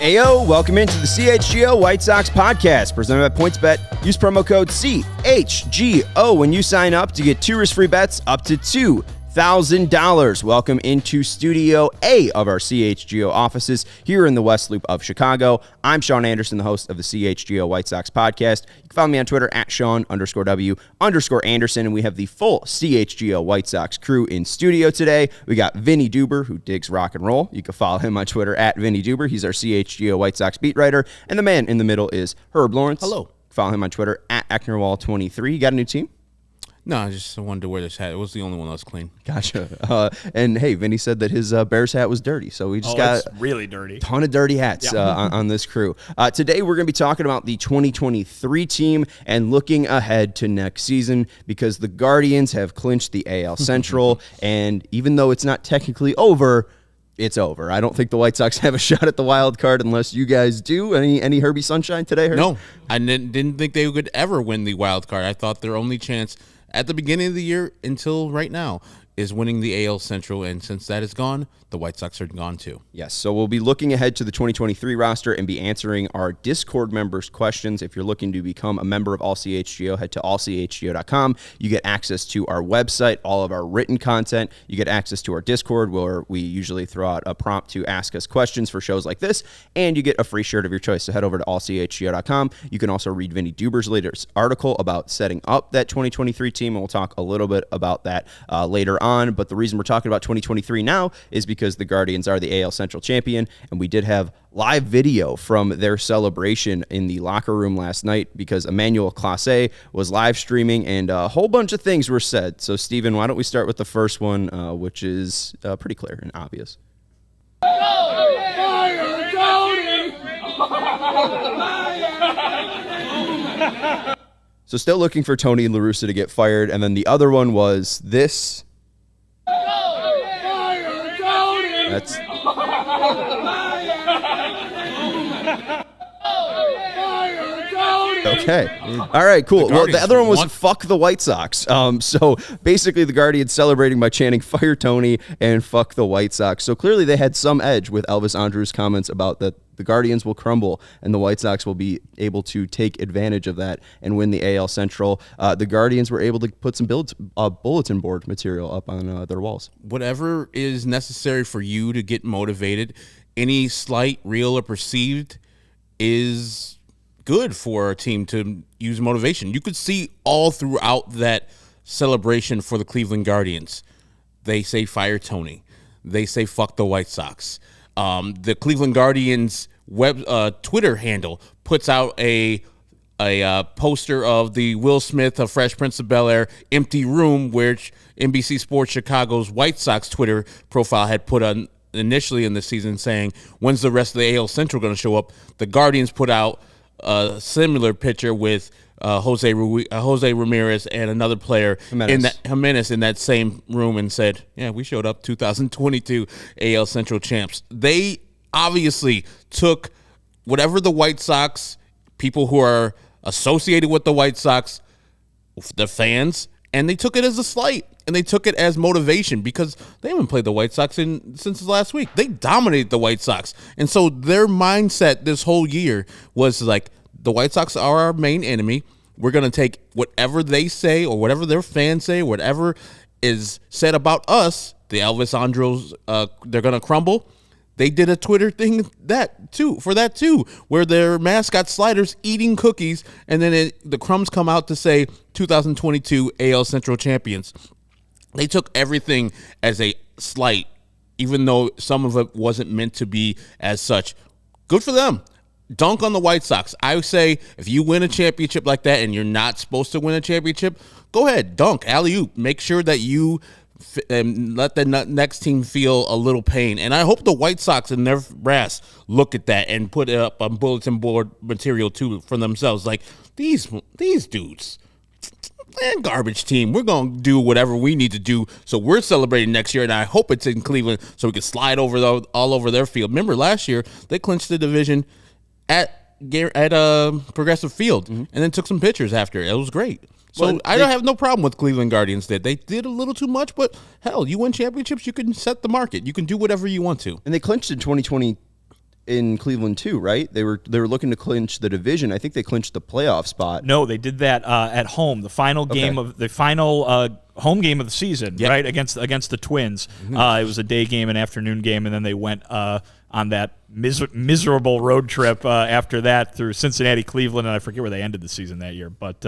Ayo, welcome into the CHGO White Sox podcast presented by PointsBet. Use promo code CHGO when you sign up to get 2 risk-free bets up to $2,000. Welcome into Studio A of our CHGO offices here in the West Loop of Chicago. I'm Sean Anderson, the host of the CHGO White Sox podcast. You can follow me on Twitter at Sean_W_Anderson, and we have the full CHGO White Sox crew in studio today. We got Vinnie Duber, who digs rock and roll. You can follow him on Twitter at Vinnie Duber. He's our CHGO White Sox beat writer, and the man in the middle is Herb Lawrence. Hello. Follow him on Twitter at Ecknerwall23. You got a new team? No, I just wanted to wear this hat. It was the only one that was clean. Gotcha. And hey, Vinny said that his Bears hat was dirty, so we just got it's really dirty. A ton of dirty hats on this crew. Today, we're going to be talking about the 2023 team and looking ahead to next season because the Guardians have clinched the AL Central, and even though it's not technically over, it's over. I don't think the White Sox have a shot at the wild card unless you guys do. Any Herbie Sunshine today, Herb? No, I didn't think they could ever win the wild card. I thought their only chance at the beginning of the year until right now is winning the AL Central, and since that is gone, the White Sox are gone too. Yes, so we'll be looking ahead to the 2023 roster and be answering our Discord members' questions. If you're looking to become a member of All CHGO, head to allchgo.com. You get access to our website, all of our written content. You get access to our Discord, where we usually throw out a prompt to ask us questions for shows like this, and you get a free shirt of your choice. So head over to allchgo.com. You can also read Vinnie Duber's latest article about setting up that 2023 team, and we'll talk a little bit about that later on. But the reason we're talking about 2023 now is because the Guardians are the AL Central champion, and we did have live video from their celebration in the locker room last night because Emmanuel Clase was live streaming and a whole bunch of things were said. So, Steven, why don't we start with the first one, which is pretty clear and obvious. So still looking for Tony La Russa to get fired, and then the other one was this. That's okay. All right, cool. Well, the other one was fuck the White Sox. So basically the Guardians celebrating by chanting fire Tony and fuck the White Sox. So clearly they had some edge with Elvis Andrus' comments about that the Guardians will crumble and the White Sox will be able to take advantage of that and win the AL Central. The Guardians were able to put some bulletin board material up on their walls. Whatever is necessary for you to get motivated, any slight, real, or perceived is good for a team to use motivation. You could see all throughout that celebration for the Cleveland Guardians. They say fire Tony. They say fuck the White Sox. The Cleveland Guardians Twitter handle puts out a poster of the Will Smith of Fresh Prince of Bel-Air empty room, which NBC Sports Chicago's White Sox Twitter profile had put on initially in the season saying, when's the rest of the AL Central going to show up? The Guardians put out a similar picture with Jose Ramirez and another player Jimenez in that same room and said, yeah, we showed up 2022 AL Central champs. They obviously took whatever the White Sox, people who are associated with the White Sox, the fans, and they took it as a slight and they took it as motivation because they haven't played the White Sox since last week. They dominated the White Sox. And so their mindset this whole year was like, the White Sox are our main enemy. We're going to take whatever they say or whatever their fans say, whatever is said about us, the Elvis Andrus, they're going to crumble. They did a Twitter thing for that too, where their mascot Sliders eating cookies, and then the crumbs come out to say 2022 AL Central champions. They took everything as a slight, even though some of it wasn't meant to be as such. Good for them. Dunk on the White Sox. I would say if you win a championship like that and you're not supposed to win a championship, go ahead, dunk, alley-oop. Make sure that you let the next team feel a little pain. And I hope the White Sox and their brass look at that and put it up on bulletin board material too for themselves. Like, these dudes, man, garbage team. We're going to do whatever we need to do. So we're celebrating next year, and I hope it's in Cleveland so we can slide over all over their field. Remember last year, they clinched the division at Progressive Field, and then took some pictures after. It was great. So I don't have no problem with Cleveland Guardians. They did a little too much, but hell, you win championships, you can set the market. You can do whatever you want to. And they clinched in 2020 in Cleveland too, right? They were looking to clinch the division. I think they clinched the playoff spot. No, they did that at home. The final game of the final home game of the season, right, against the Twins. It was a day game, an afternoon game, and then they went on that miserable road trip after that through Cincinnati, Cleveland, and I forget where they ended the season that year. But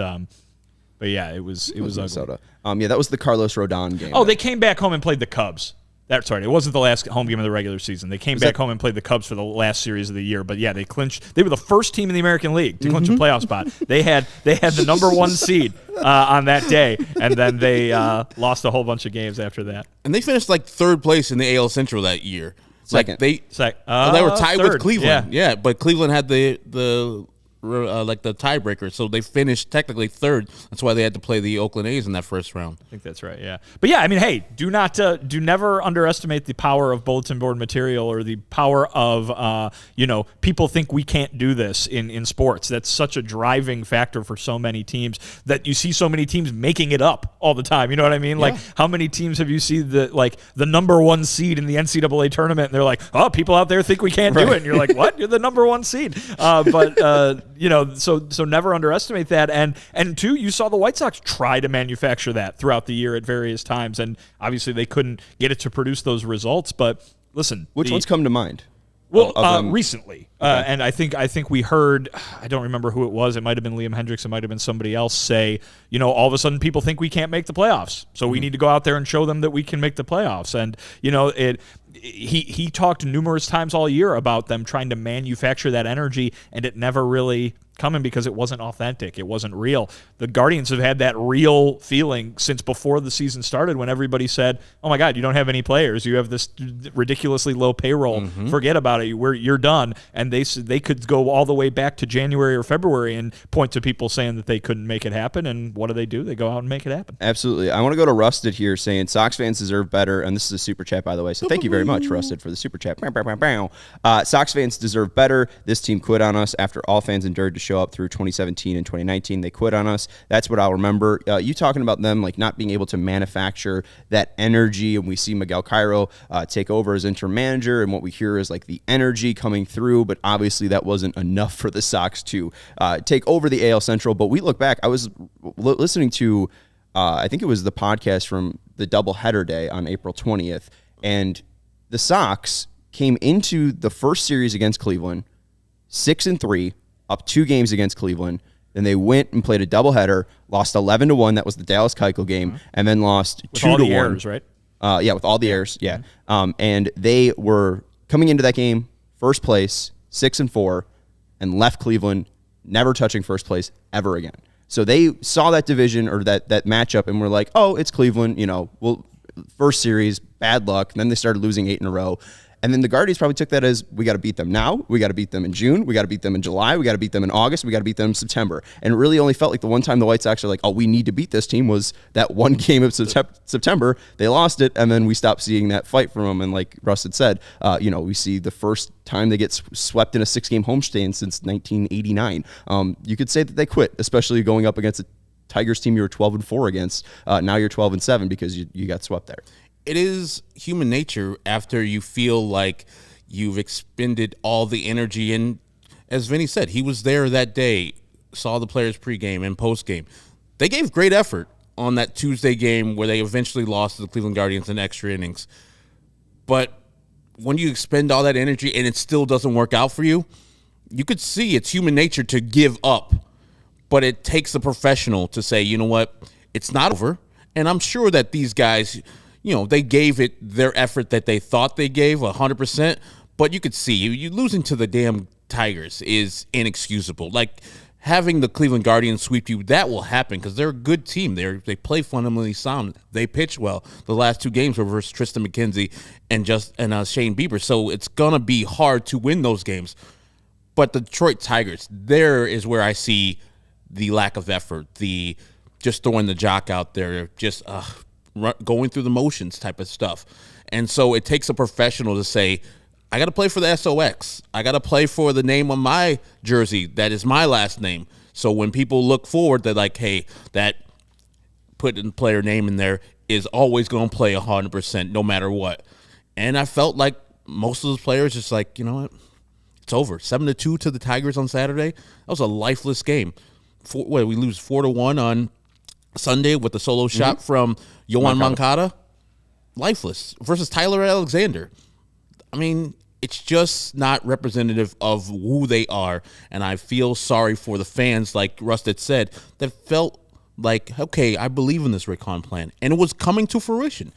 yeah, it was Minnesota. That was the Carlos Rodon game. Oh, they came back home and played the Cubs. That's right. It wasn't the last home game of the regular season. They came back home and played the Cubs for the last series of the year. But yeah, they clinched. They were the first team in the American League to clinch a playoff spot. They had the number 1 seed on that day, and then they lost a whole bunch of games after that. And they finished like 3rd place in the AL Central that year. Second. They were tied third. with Cleveland. Yeah, but Cleveland had the tiebreaker, so they finished technically 3rd. That's why they had to play the Oakland A's in that first round. I think that's right. Yeah, but yeah, I mean, hey, do never underestimate the power of bulletin board material or the power of people think we can't do this in sports. That's such a driving factor for so many teams that you see so many teams making it up all the time. You know what I mean? Yeah. Like, how many teams have you seen the number 1 seed in the NCAA tournament, and they're like, oh, people out there think we can't do it, and you're like, what? You're the number 1 seed, so never underestimate that. And two, you saw the White Sox try to manufacture that throughout the year at various times, and obviously they couldn't get it to produce those results. But listen, which ones come to mind? Well, recently, and I think we heard, I don't remember who it was. It might have been Liam Hendricks. It might have been somebody else say, all of a sudden people think we can't make the playoffs, so we need to go out there and show them that we can make the playoffs. And he talked numerous times all year about them trying to manufacture that energy, and it never really coming because it wasn't authentic. It wasn't real. The Guardians have had that real feeling since before the season started, when everybody said, oh my God, you don't have any players. You have this ridiculously low payroll. Forget about it. You're done. And they could go all the way back to January or February and point to people saying that they couldn't make it happen. And what do? They go out and make it happen. Absolutely. I want to go to Rusted here saying Sox fans deserve better. And this is a super chat, by the way. So thank you very much, Rusted, for the super chat. Sox fans deserve better. This team quit on us after all fans endured to show up through 2017 and 2019. They quit on us. That's what I'll remember. You talking about them like not being able to manufacture that energy, and we see Miguel Cairo take over as interim manager, and what we hear is like the energy coming through, but obviously that wasn't enough for the Sox to take over the AL Central. But we look back, I was listening to I think it was the podcast from the doubleheader day on April 20th, and the Sox came into the first series against Cleveland 6-3, up 2 games against Cleveland. Then they went and played a doubleheader, lost 11-1. That was the Dallas Keuchel game, and then lost 2-1. With all the errors, right? Yeah, with all the errors. Yeah, and they were coming into that game first place, 6-4, and left Cleveland never touching first place ever again. So they saw that division or that matchup and were like, oh, it's Cleveland. First series, bad luck. And then they started losing 8 in a row. And then the Guardians probably took that as, we got to beat them now. We got to beat them in June. We got to beat them in July. We got to beat them in August. We got to beat them in September. And it really only felt like the one time the White Sox are like, oh, we need to beat this team was that one game of September. They lost it, and then we stopped seeing that fight from them. And like Russ had said, we see the first time they get swept in a 6-game homestand since 1989. You could say that they quit, especially going up against a Tigers team you were 12-4 against. Now you're 12-7 because you got swept there. It is human nature after you feel like you've expended all the energy. And as Vinny said, he was there that day, saw the players pregame and postgame. They gave great effort on that Tuesday game where they eventually lost to the Cleveland Guardians in extra innings. But when you expend all that energy and it still doesn't work out for you, you could see it's human nature to give up. But it takes a professional to say, you know what, it's not over. And I'm sure that these guys, they gave it their effort that they thought they gave 100%, but you could see you losing to the damn Tigers is inexcusable. Like having the Cleveland Guardians sweep you, that will happen because they're a good team. They play fundamentally sound. They pitch well. The last 2 games were versus Tristan McKenzie and Shane Bieber, so it's gonna be hard to win those games. But the Detroit Tigers, there is where I see the lack of effort, the just throwing the jock out there, just going through the motions type of stuff. And so it takes a professional to say, I got to play for the SOX. I got to play for the name on my jersey that is my last name. So when people look forward, they're like, hey, that putting player name in there is always going to play 100% no matter what. And I felt like most of those players just like, you know what? it's over. 7-2 to the Tigers on Saturday. That was a lifeless game. We lose 4-1 on Sunday with the solo shot from Yohan Moncada. Lifeless versus Tyler Alexander. I mean, it's just not representative of who they are, and I feel sorry for the fans, like Rusted said, that felt like, okay, I believe in this Rick Hahn plan, and it was coming to fruition.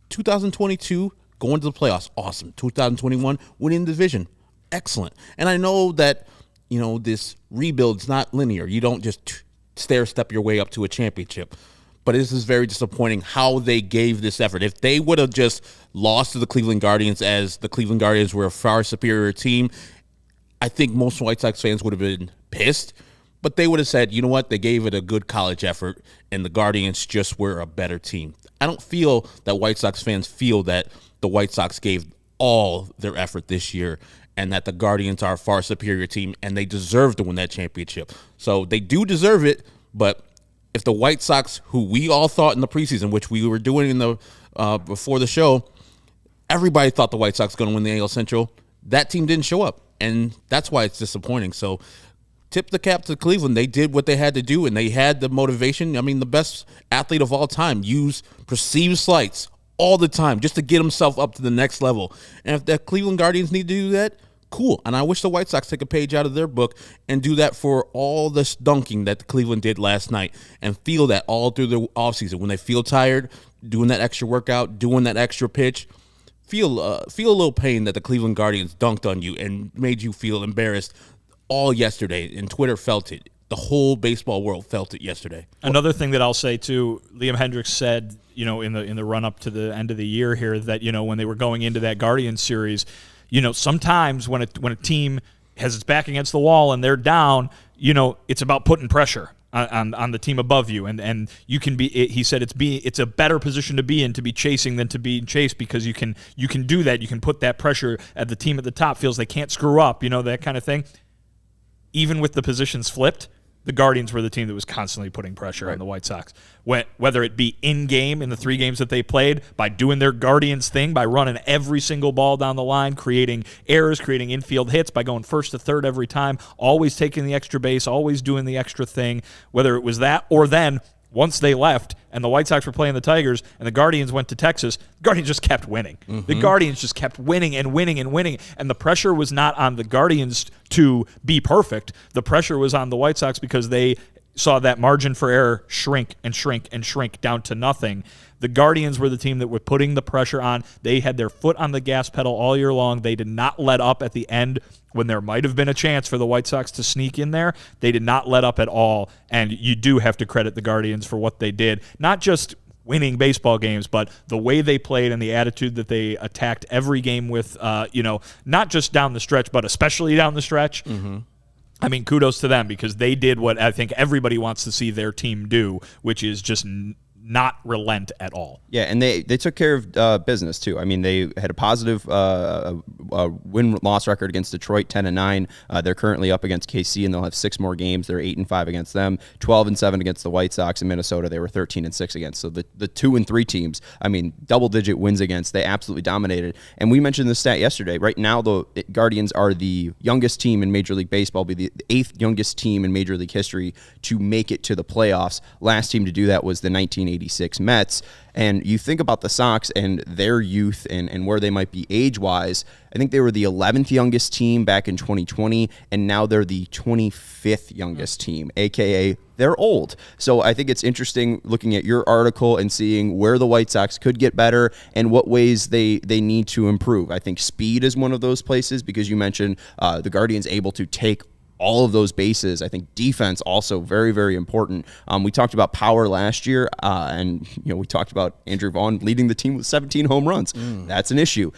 2022, going to the playoffs, awesome. 2021, winning the division, excellent. And I know that, this rebuild's not linear. You don't just stair-step your way up to a championship. But this is very disappointing how they gave this effort. If they would have just lost to the Cleveland Guardians, as the Cleveland Guardians were a far superior team, I think most White Sox fans would have been pissed. But they would have said, you know what, they gave it a good college effort, and the Guardians just were a better team. I don't feel that White Sox fans feel that the White Sox gave all their effort this year and that the Guardians are a far superior team, and they deserve to win that championship. So they do deserve it, but if the White Sox, who we all thought in the preseason, which we were doing in the before the show, everybody thought the White Sox going to win the AL Central. That team didn't show up, and that's why it's disappointing. So tip the cap to Cleveland. They did what they had to do, and they had the motivation. I mean, the best athlete of all time used perceived slights all the time just to get himself up to the next level. And if the Cleveland Guardians need to do that, cool. And I wish the White Sox take a page out of their book and do that for all this dunking that Cleveland did last night, and feel that all through the offseason. When they feel tired, doing that extra workout, doing that extra pitch, feel a little pain that the Cleveland Guardians dunked on you and made you feel embarrassed all yesterday. And Twitter felt it. The whole baseball world felt it yesterday. Another thing that I'll say too, Liam Hendriks said, in the run up to the end of the year here, that when they were going into that Guardians series, sometimes when a team has its back against the wall and they're down, it's about putting pressure on the team above you, and you can be. He said it's a better position to be in, to be chasing than to be chased, because you can do that. You can put that pressure at the team at the top, feels they can't screw up, that kind of thing. Even with the positions flipped, the Guardians were the team that was constantly putting pressure on the White Sox. Whether it be in-game in the 3 games that they played, by doing their Guardians thing, by running every single ball down the line, creating errors, creating infield hits, by going first to third every time, always taking the extra base, always doing the extra thing, whether it was that or then once they left and the White Sox were playing the Tigers and the Guardians went to Texas, the Guardians just kept winning. Mm-hmm. The Guardians just kept winning and winning and winning. And the pressure was not on the Guardians to be perfect. The pressure was on the White Sox because they saw that margin for error shrink and shrink and shrink down to nothing. The Guardians were the team that were putting the pressure on. They had their foot on the gas pedal all year long. They did not let up at the end when there might have been a chance for the White Sox to sneak in there. They did not let up at all, and you do have to credit the Guardians for what they did. Not just winning baseball games, but the way they played and the attitude that they attacked every game with, not just down the stretch, but especially down the stretch. Mm-hmm. I mean, kudos to them, because they did what I think everybody wants to see their team do, which is just not relent at all. Yeah, and they took care of business too. I mean, they had a positive win-loss record against Detroit, 10-9. They're currently up against KC, and they'll have 6 more games. They're 8-5 against them, 12-7 against the White Sox. In Minnesota, they were 13-6 against. So the 2 and 3 teams, I mean, double-digit wins against. They absolutely dominated. And we mentioned this stat yesterday. Right now, the Guardians are the youngest team in Major League Baseball, be the 8th youngest team in Major League history to make it to the playoffs. Last team to do that was the 1986 Mets. And you think about the Sox and their youth and where they might be age-wise. I think they were the 11th youngest team back in 2020, and now they're the 25th youngest team, a.k.a. they're old. So I think it's interesting looking at your article and seeing where the White Sox could get better and what ways they need to improve. I think speed is one of those places, because you mentioned the Guardians able to take all of those bases. I think defense also very, very important. We talked about power last year, and we talked about Andrew Vaughn leading the team with 17 home runs. That's an issue.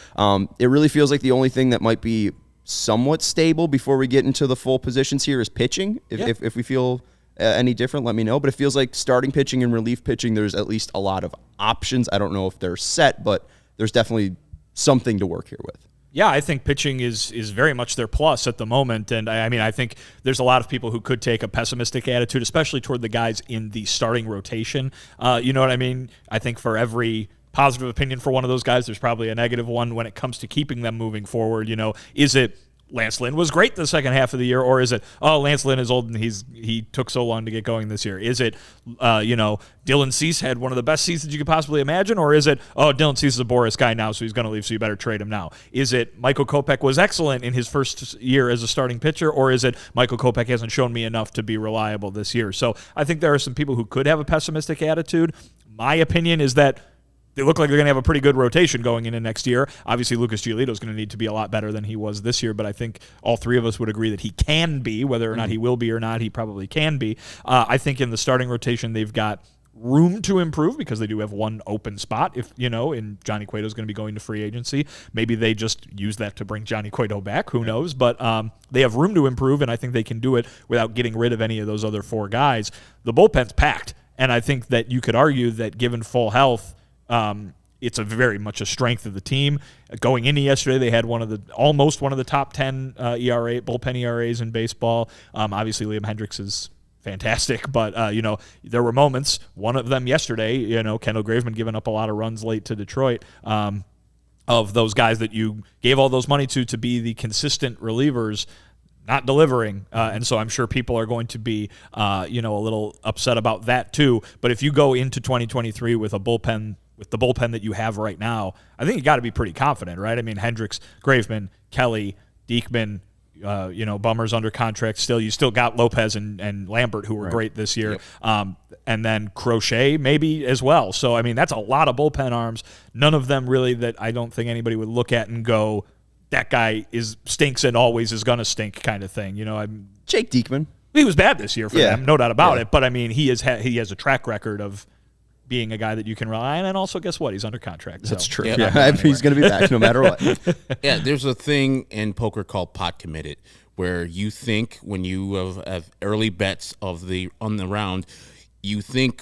It really feels like the only thing that might be somewhat stable before we get into the full positions here is pitching. If we feel any different, let me know. But it feels like starting pitching and relief pitching, there's at least a lot of options. I don't know if they're set, but there's definitely something to work here with. Yeah, I think pitching is very much their plus at the moment. And I mean, I think there's a lot of people who could take a pessimistic attitude, especially toward the guys in the starting rotation. You know what I mean? I think for every positive opinion for one of those guys, there's probably a negative one when it comes to keeping them moving forward. Is it Lance Lynn was great the second half of the year, or is it, oh, Lance Lynn is old and he took so long to get going this year? Is it, Dylan Cease had one of the best seasons you could possibly imagine, or is it, oh, Dylan Cease is a Boris guy now, so he's going to leave, so you better trade him now? Is it Michael Kopech was excellent in his first year as a starting pitcher, or is it Michael Kopech hasn't shown me enough to be reliable this year? So I think there are some people who could have a pessimistic attitude. My opinion is that they look like they're going to have a pretty good rotation going into next year. Obviously, Lucas Giolito is going to need to be a lot better than he was this year, but I think all three of us would agree that he can be. Whether or not he will be or not, he probably can be. I think in the starting rotation, they've got room to improve because they do have one open spot. If and Johnny Cueto is going to be going to free agency, maybe they just use that to bring Johnny Cueto back. Who knows? But they have room to improve, and I think they can do it without getting rid of any of those other four guys. The bullpen's packed, and I think that you could argue that given full health, it's a very much a strength of the team. Going into yesterday, they had almost one of the top 10 bullpen ERAs in baseball. Obviously, Liam Hendricks is fantastic, but there were moments. One of them yesterday, Kendall Graveman giving up a lot of runs late to Detroit. Of those guys that you gave all those money to be the consistent relievers, not delivering, and so I'm sure people are going to be, a little upset about that too. But if you go into 2023 with the bullpen that you have right now, I think you got to be pretty confident, right? I mean, Hendricks, Graveman, Kelly, Diekman, Bummer's under contract still. You still got Lopez and Lambert, who were great this year. Yep. And then Crochet maybe as well. So, I mean, that's a lot of bullpen arms. None of them really that I don't think anybody would look at and go, that guy stinks and always is going to stink kind of thing. Jake Diekman. He was bad this year for them, no doubt about it. But, I mean, he has a track record of being a guy that you can rely on, and also guess what? He's under contract. That's true. Yep. Yeah, he's going to be back no matter what. Yeah, there's a thing in poker called pot committed, where you think when you have early bets on the round, you think,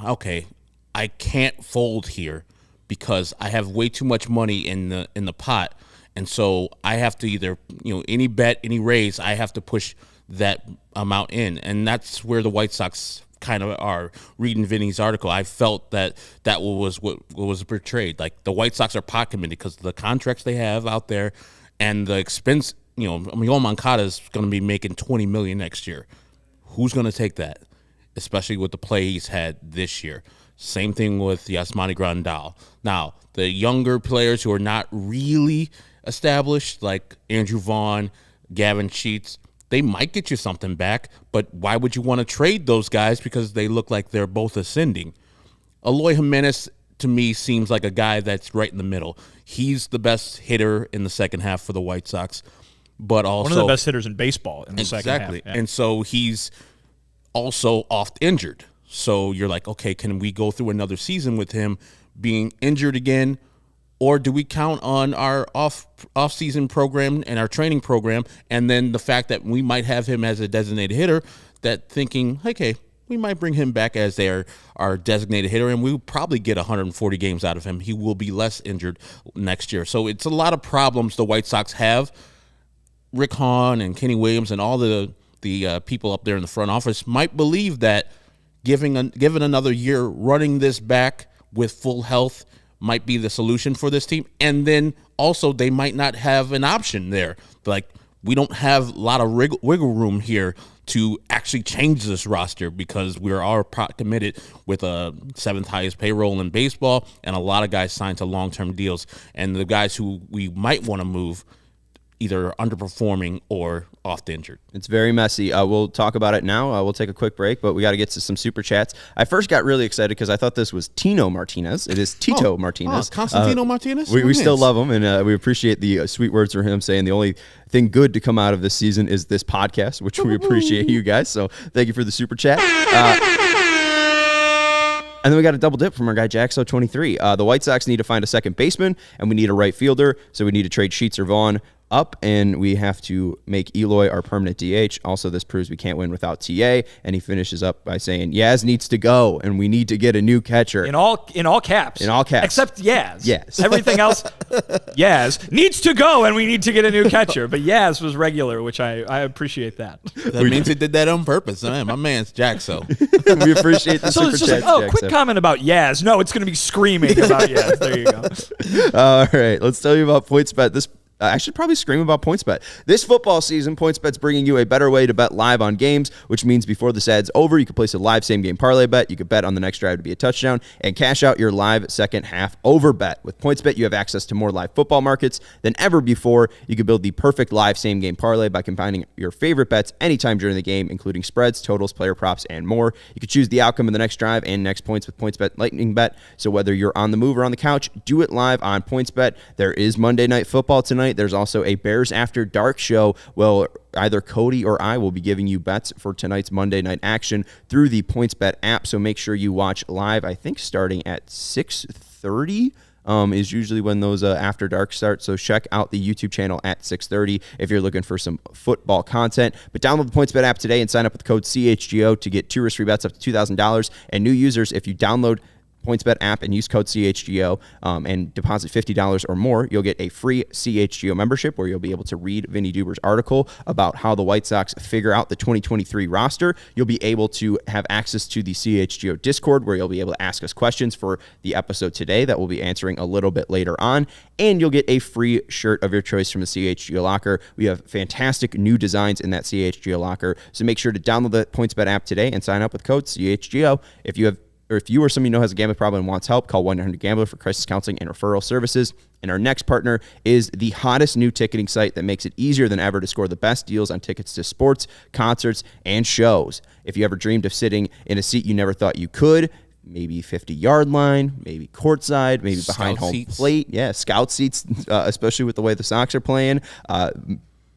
okay, I can't fold here because I have way too much money in the pot, and so I have to either any bet, any raise, I have to push that amount in, and that's where the White Sox kind of are. Reading Vinny's article, I felt that was what was portrayed. Like the White Sox are pot committed because of the contracts they have out there and the expense. Yoel Moncada is going to be making $20 million next year. Who's going to take that? Especially with the play he's had this year. Same thing with Yasmani Grandal. Now, the younger players who are not really established, like Andrew Vaughn, Gavin Sheets, they might get you something back, but why would you want to trade those guys because they look like they're both ascending? Eloy Jimenez, to me, seems like a guy that's right in the middle. He's the best hitter in the second half for the White Sox, but also one of the best hitters in baseball in the second half. Exactly, and so he's also oft injured. So you're like, okay, can we go through another season with him being injured again? Or do we count on our off-season program and our training program, and then the fact that we might have him as a designated hitter, that thinking, okay, we might bring him back as our designated hitter, and we'll probably get 140 games out of him. He will be less injured next year. So it's a lot of problems the White Sox have. Rick Hahn and Kenny Williams and all the people up there in the front office might believe that given another year running this back with full health might be the solution for this team. And then also they might not have an option there. Like, we don't have a lot of wiggle room here to actually change this roster because we're all committed with a seventh highest payroll in baseball and a lot of guys signed to long-term deals. And the guys who we might want to move either underperforming or oft injured. It's very messy. We'll talk about it now. We'll take a quick break, but we got to get to some super chats. I first got really excited because I thought this was Tino Martinez. It is Tito Martinez. Constantino Martinez? We still love him, and we appreciate the sweet words from him saying the only thing good to come out of this season is this podcast, which we appreciate you guys. So thank you for the super chat. And then we got a double dip from our guy Jaxo23. The White Sox need to find a second baseman, and we need a right fielder, so we need to trade Sheets or Vaughn up, and we have to make Eloy our permanent DH. Also, this proves we can't win without TA. And he finishes up by saying, Yaz needs to go, and we need to get a new catcher. In all caps. In all caps. Except Yaz. Yes. Everything else, Yaz needs to go, and we need to get a new catcher. But Yaz was regular, which I appreciate that. That means he did that on purpose. My man's Jaxo. We appreciate the so super it's just chat. like, quick comment about Yaz. No, it's going to be screaming about Yaz. There you go. All right, let's tell you about PointsBet. I should probably scream about PointsBet. This football season, PointsBet's bringing you a better way to bet live on games, which means before the ad's over, you can place a live same-game parlay bet. You can bet on the next drive to be a touchdown and cash out your live second-half over bet. With PointsBet, you have access to more live football markets than ever before. You can build the perfect live same-game parlay by combining your favorite bets anytime during the game, including spreads, totals, player props, and more. You can choose the outcome of the next drive and next points with PointsBet Lightning Bet. So whether you're on the move or on the couch, do it live on PointsBet. There is Monday Night Football tonight. There's also a Bears After Dark show. Well, either Cody or I will be giving you bets for tonight's Monday night action through the PointsBet app. So make sure you watch live, I think starting at 6:30 is usually when those After Dark start. So check out the YouTube channel at 6:30 if you're looking for some football content. But download the PointsBet app today and sign up with the code CHGO to get 2 risk-free bets up to $2,000. And new users, if you download PointsBet app and use code CHGO and deposit $50 or more, you'll get a free CHGO membership where you'll be able to read Vinnie Duber's article about how the White Sox figure out the 2023 roster. You'll be able to have access to the CHGO Discord where you'll be able to ask us questions for the episode today that we'll be answering a little bit later on. And you'll get a free shirt of your choice from the CHGO Locker. We have fantastic new designs in that CHGO Locker. So make sure to download the PointsBet app today and sign up with code CHGO. If you or somebody you know has a gambling problem and wants help, call 1-800-GAMBLER for crisis counseling and referral services. And our next partner is the hottest new ticketing site that makes it easier than ever to score the best deals on tickets to sports, concerts, and shows. If you ever dreamed of sitting in a seat you never thought you could, maybe 50-yard line, maybe courtside, maybe behind home plate. Yeah, scout seats, especially with the way the Sox are playing.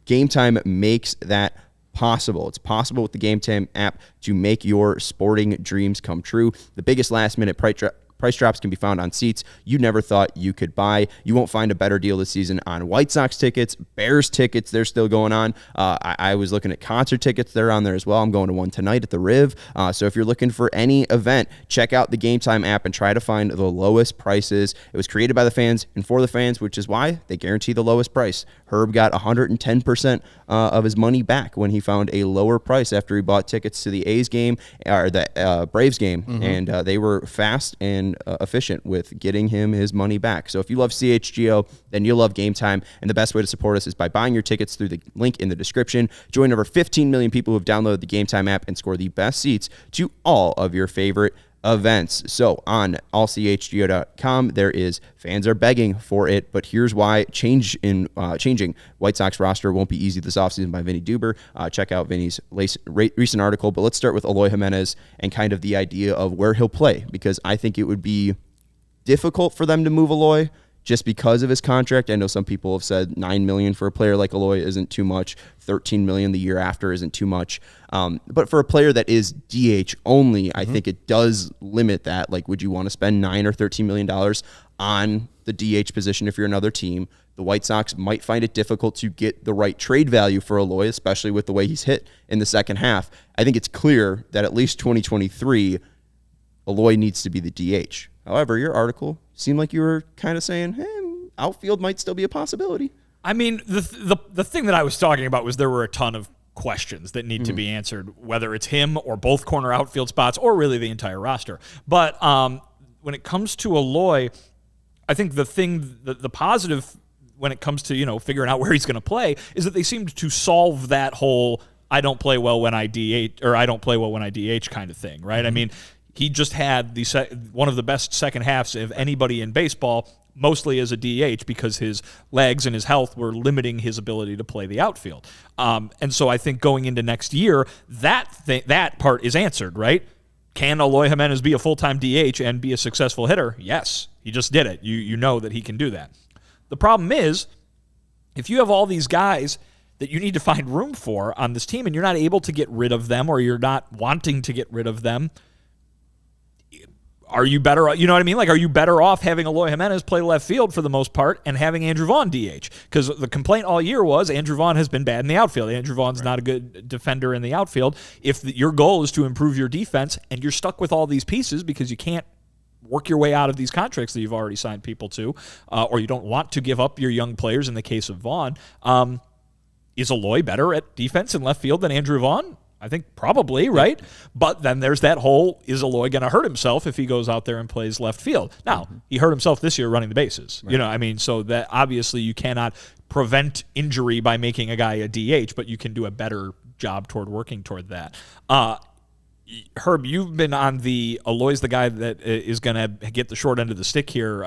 Game Time makes that possible. It's possible with the Game Time app to make your sporting dreams come true. The biggest last-minute price drops can be found on seats you never thought you could buy. You won't find a better deal this season on White Sox tickets, Bears tickets. They're still going on. I was looking at concert tickets. They're on there as well. I'm going to one tonight at the Riv. So if you're looking for any event, check out the Game Time app and try to find the lowest prices. It was created by the fans and for the fans, which is why they guarantee the lowest price. Herb got 110% of his money back when he found a lower price after he bought tickets to the A's game or the Braves game, and they were fast and efficient with getting him his money back. So if you love CHGO, then you'll love Game Time, and the best way to support us is by buying your tickets through the link in the description. Join over 15 million people who have downloaded the Game Time app and score the best seats to all of your favorite events. So on allchgo.com, there is fans are begging for it, but here's why changing White Sox roster won't be easy this offseason by Vinnie Duber. Check out Vinnie's recent article, but let's start with Eloy Jimenez and kind of the idea of where he'll play, because I think it would be difficult for them to move Eloy just because of his contract. I know some people have said $9 million for a player like Eloy isn't too much. $13 million the year after isn't too much. But for a player that is DH only, I think it does limit that. Like, would you want to spend $9 or $13 million on the DH position if you're another team? The White Sox might find it difficult to get the right trade value for Eloy, especially with the way he's hit in the second half. I think it's clear that at least 2023, Eloy needs to be the DH. However, your article seemed like you were kind of saying, hey, outfield might still be a possibility. I mean, the thing that I was talking about was there were a ton of questions that need to be answered, whether it's him or both corner outfield spots or really the entire roster. But when it comes to Eloy, I think the positive when it comes to, figuring out where he's going to play is that they seemed to solve that whole I don't play well when I DH or I don't play well when I DH kind of thing, right? I mean, he just had one of the best second halves of anybody in baseball, mostly as a DH because his legs and his health were limiting his ability to play the outfield. And so I think going into next year, that part is answered, right? Can Eloy Jimenez be a full-time DH and be a successful hitter? Yes, he just did it. You know that he can do that. The problem is, if you have all these guys that you need to find room for on this team and you're not able to get rid of them or you're not wanting to get rid of them, are you better? You know what I mean? Like, are you better off having Eloy Jimenez play left field for the most part and having Andrew Vaughn DH? Because the complaint all year was Andrew Vaughn has been bad in the outfield. Andrew Vaughn's not a good defender in the outfield. If your goal is to improve your defense and you're stuck with all these pieces because you can't work your way out of these contracts that you've already signed people to, or you don't want to give up your young players in the case of Vaughn, is Eloy better at defense and left field than Andrew Vaughn? I think probably, right? But then there's that whole, is Eloy going to hurt himself if he goes out there and plays left field? Now, he hurt himself this year running the bases. Right. So that obviously you cannot prevent injury by making a guy a DH, but you can do a better job toward working toward that. Herb, you've been on the Eloy's the guy that is going to get the short end of the stick here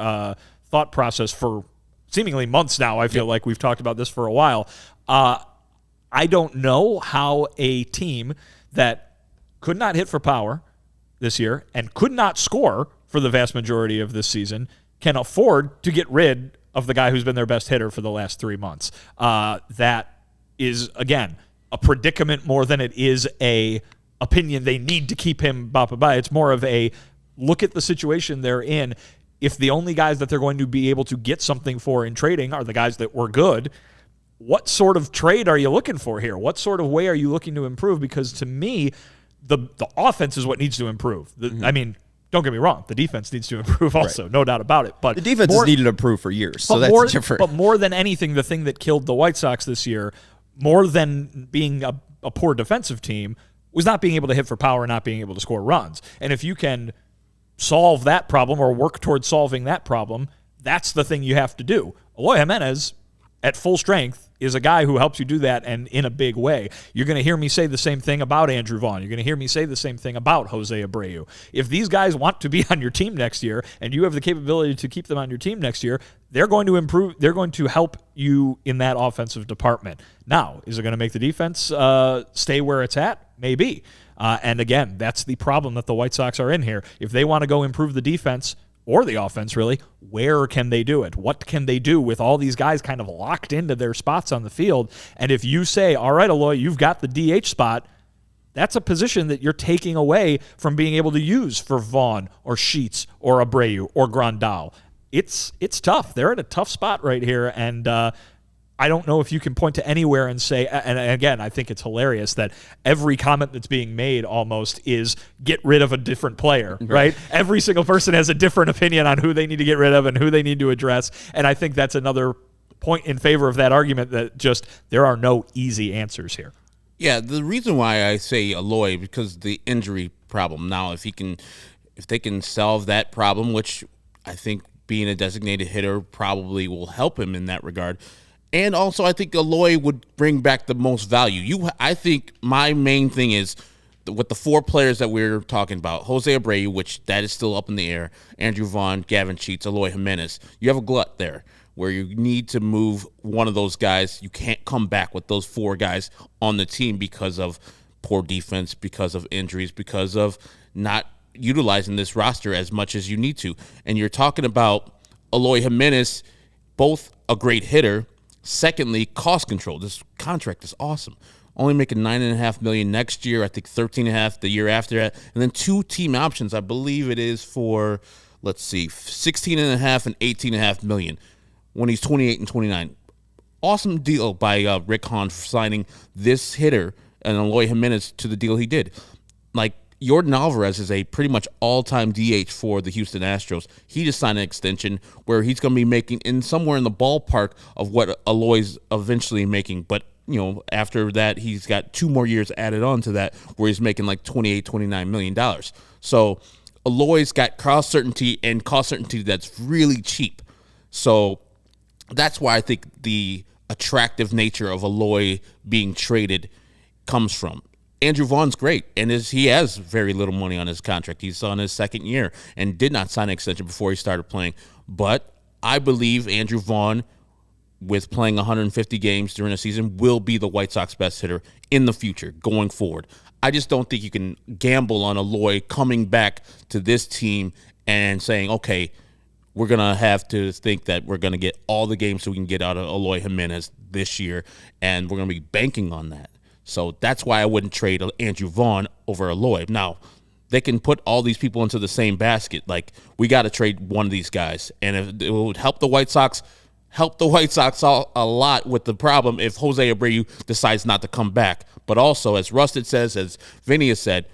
thought process for seemingly months now. I feel like we've talked about this for a while. I don't know how a team that could not hit for power this year and could not score for the vast majority of this season can afford to get rid of the guy who's been their best hitter for the last 3 months. That is, again, a predicament more than it is a opinion they need to keep him by. It's more of a look at the situation they're in. If the only guys that they're going to be able to get something for in trading are the guys that were good, what sort of trade are you looking for here? What sort of way are you looking to improve? Because to me, the offense is what needs to improve. I mean, don't get me wrong, the defense needs to improve also, no doubt about it. But the defense has needed to improve for years, so that's different. But more than anything, the thing that killed the White Sox this year, more than being a poor defensive team, was not being able to hit for power, not being able to score runs. And if you can solve that problem or work towards solving that problem, that's the thing you have to do. Eloy Jimenez, at full strength, is a guy who helps you do that, and in a big way. You're going to hear me say the same thing about Andrew Vaughn. You're going to hear me say the same thing about Jose Abreu. If these guys want to be on your team next year, and you have the capability to keep them on your team next year, they're going to improve. They're going to help you in that offensive department. Now, is it going to make the defense stay where it's at? Maybe. And again, that's the problem that the White Sox are in here. If they want to go improve the defense, or the offense, really, where can they do it? What can they do with all these guys kind of locked into their spots on the field? And if you say, all right, Eloy, you've got the DH spot, that's a position that you're taking away from being able to use for Vaughn or Sheets or Abreu or Grandal. It's tough. They're at a tough spot right here, and I don't know if you can point to anywhere and say, and again, I think it's hilarious that every comment that's being made almost is get rid of a different player, right? Every single person has a different opinion on who they need to get rid of and who they need to address. And I think that's another point in favor of that argument that just there are no easy answers here. Yeah, the reason why I say Eloy, because the injury problem. Now, if they can solve that problem, which I think being a designated hitter probably will help him in that regard. And also, I think Eloy would bring back the most value. I think my main thing is with the 4 players that we're talking about, Jose Abreu, which that is still up in the air, Andrew Vaughn, Gavin Sheets, Eloy Jimenez. You have a glut there where you need to move one of those guys. You can't come back with those 4 guys on the team because of poor defense, because of injuries, because of not utilizing this roster as much as you need to. And you're talking about Eloy Jimenez, both a great hitter. Secondly, cost control. This contract is awesome. Only making $9.5 million next year. I think $13.5 million the year after that, and then 2 team options. I believe it is for $16.5 million and $18.5 million when he's 28 and 29. Awesome deal by Rick Hahn for signing this hitter and Eloy Jimenez to the deal he did. Like, Yordan Alvarez is a pretty much all-time DH for the Houston Astros. He just signed an extension where he's going to be making somewhere in the ballpark of what Eloy's eventually making. But, after that, he's got 2 more years added on to that where he's making like $28, $29 million. So Eloy's got cost certainty that's really cheap. So that's why I think the attractive nature of Eloy being traded comes from. Andrew Vaughn's great, and he has very little money on his contract. He's on his 2nd year and did not sign an extension before he started playing. But I believe Andrew Vaughn, with playing 150 games during the season, will be the White Sox best hitter in the future going forward. I just don't think you can gamble on Eloy coming back to this team and saying, okay, we're going to have to think that we're going to get all the games so we can get out of Eloy Jimenez this year, and we're going to be banking on that. So that's why I wouldn't trade Andrew Vaughn over Eloy. Now, they can put all these people into the same basket. Like, we got to trade one of these guys. And if it would help the White Sox a lot with the problem if Jose Abreu decides not to come back. But also, as Rusted says, as Vinnie has said,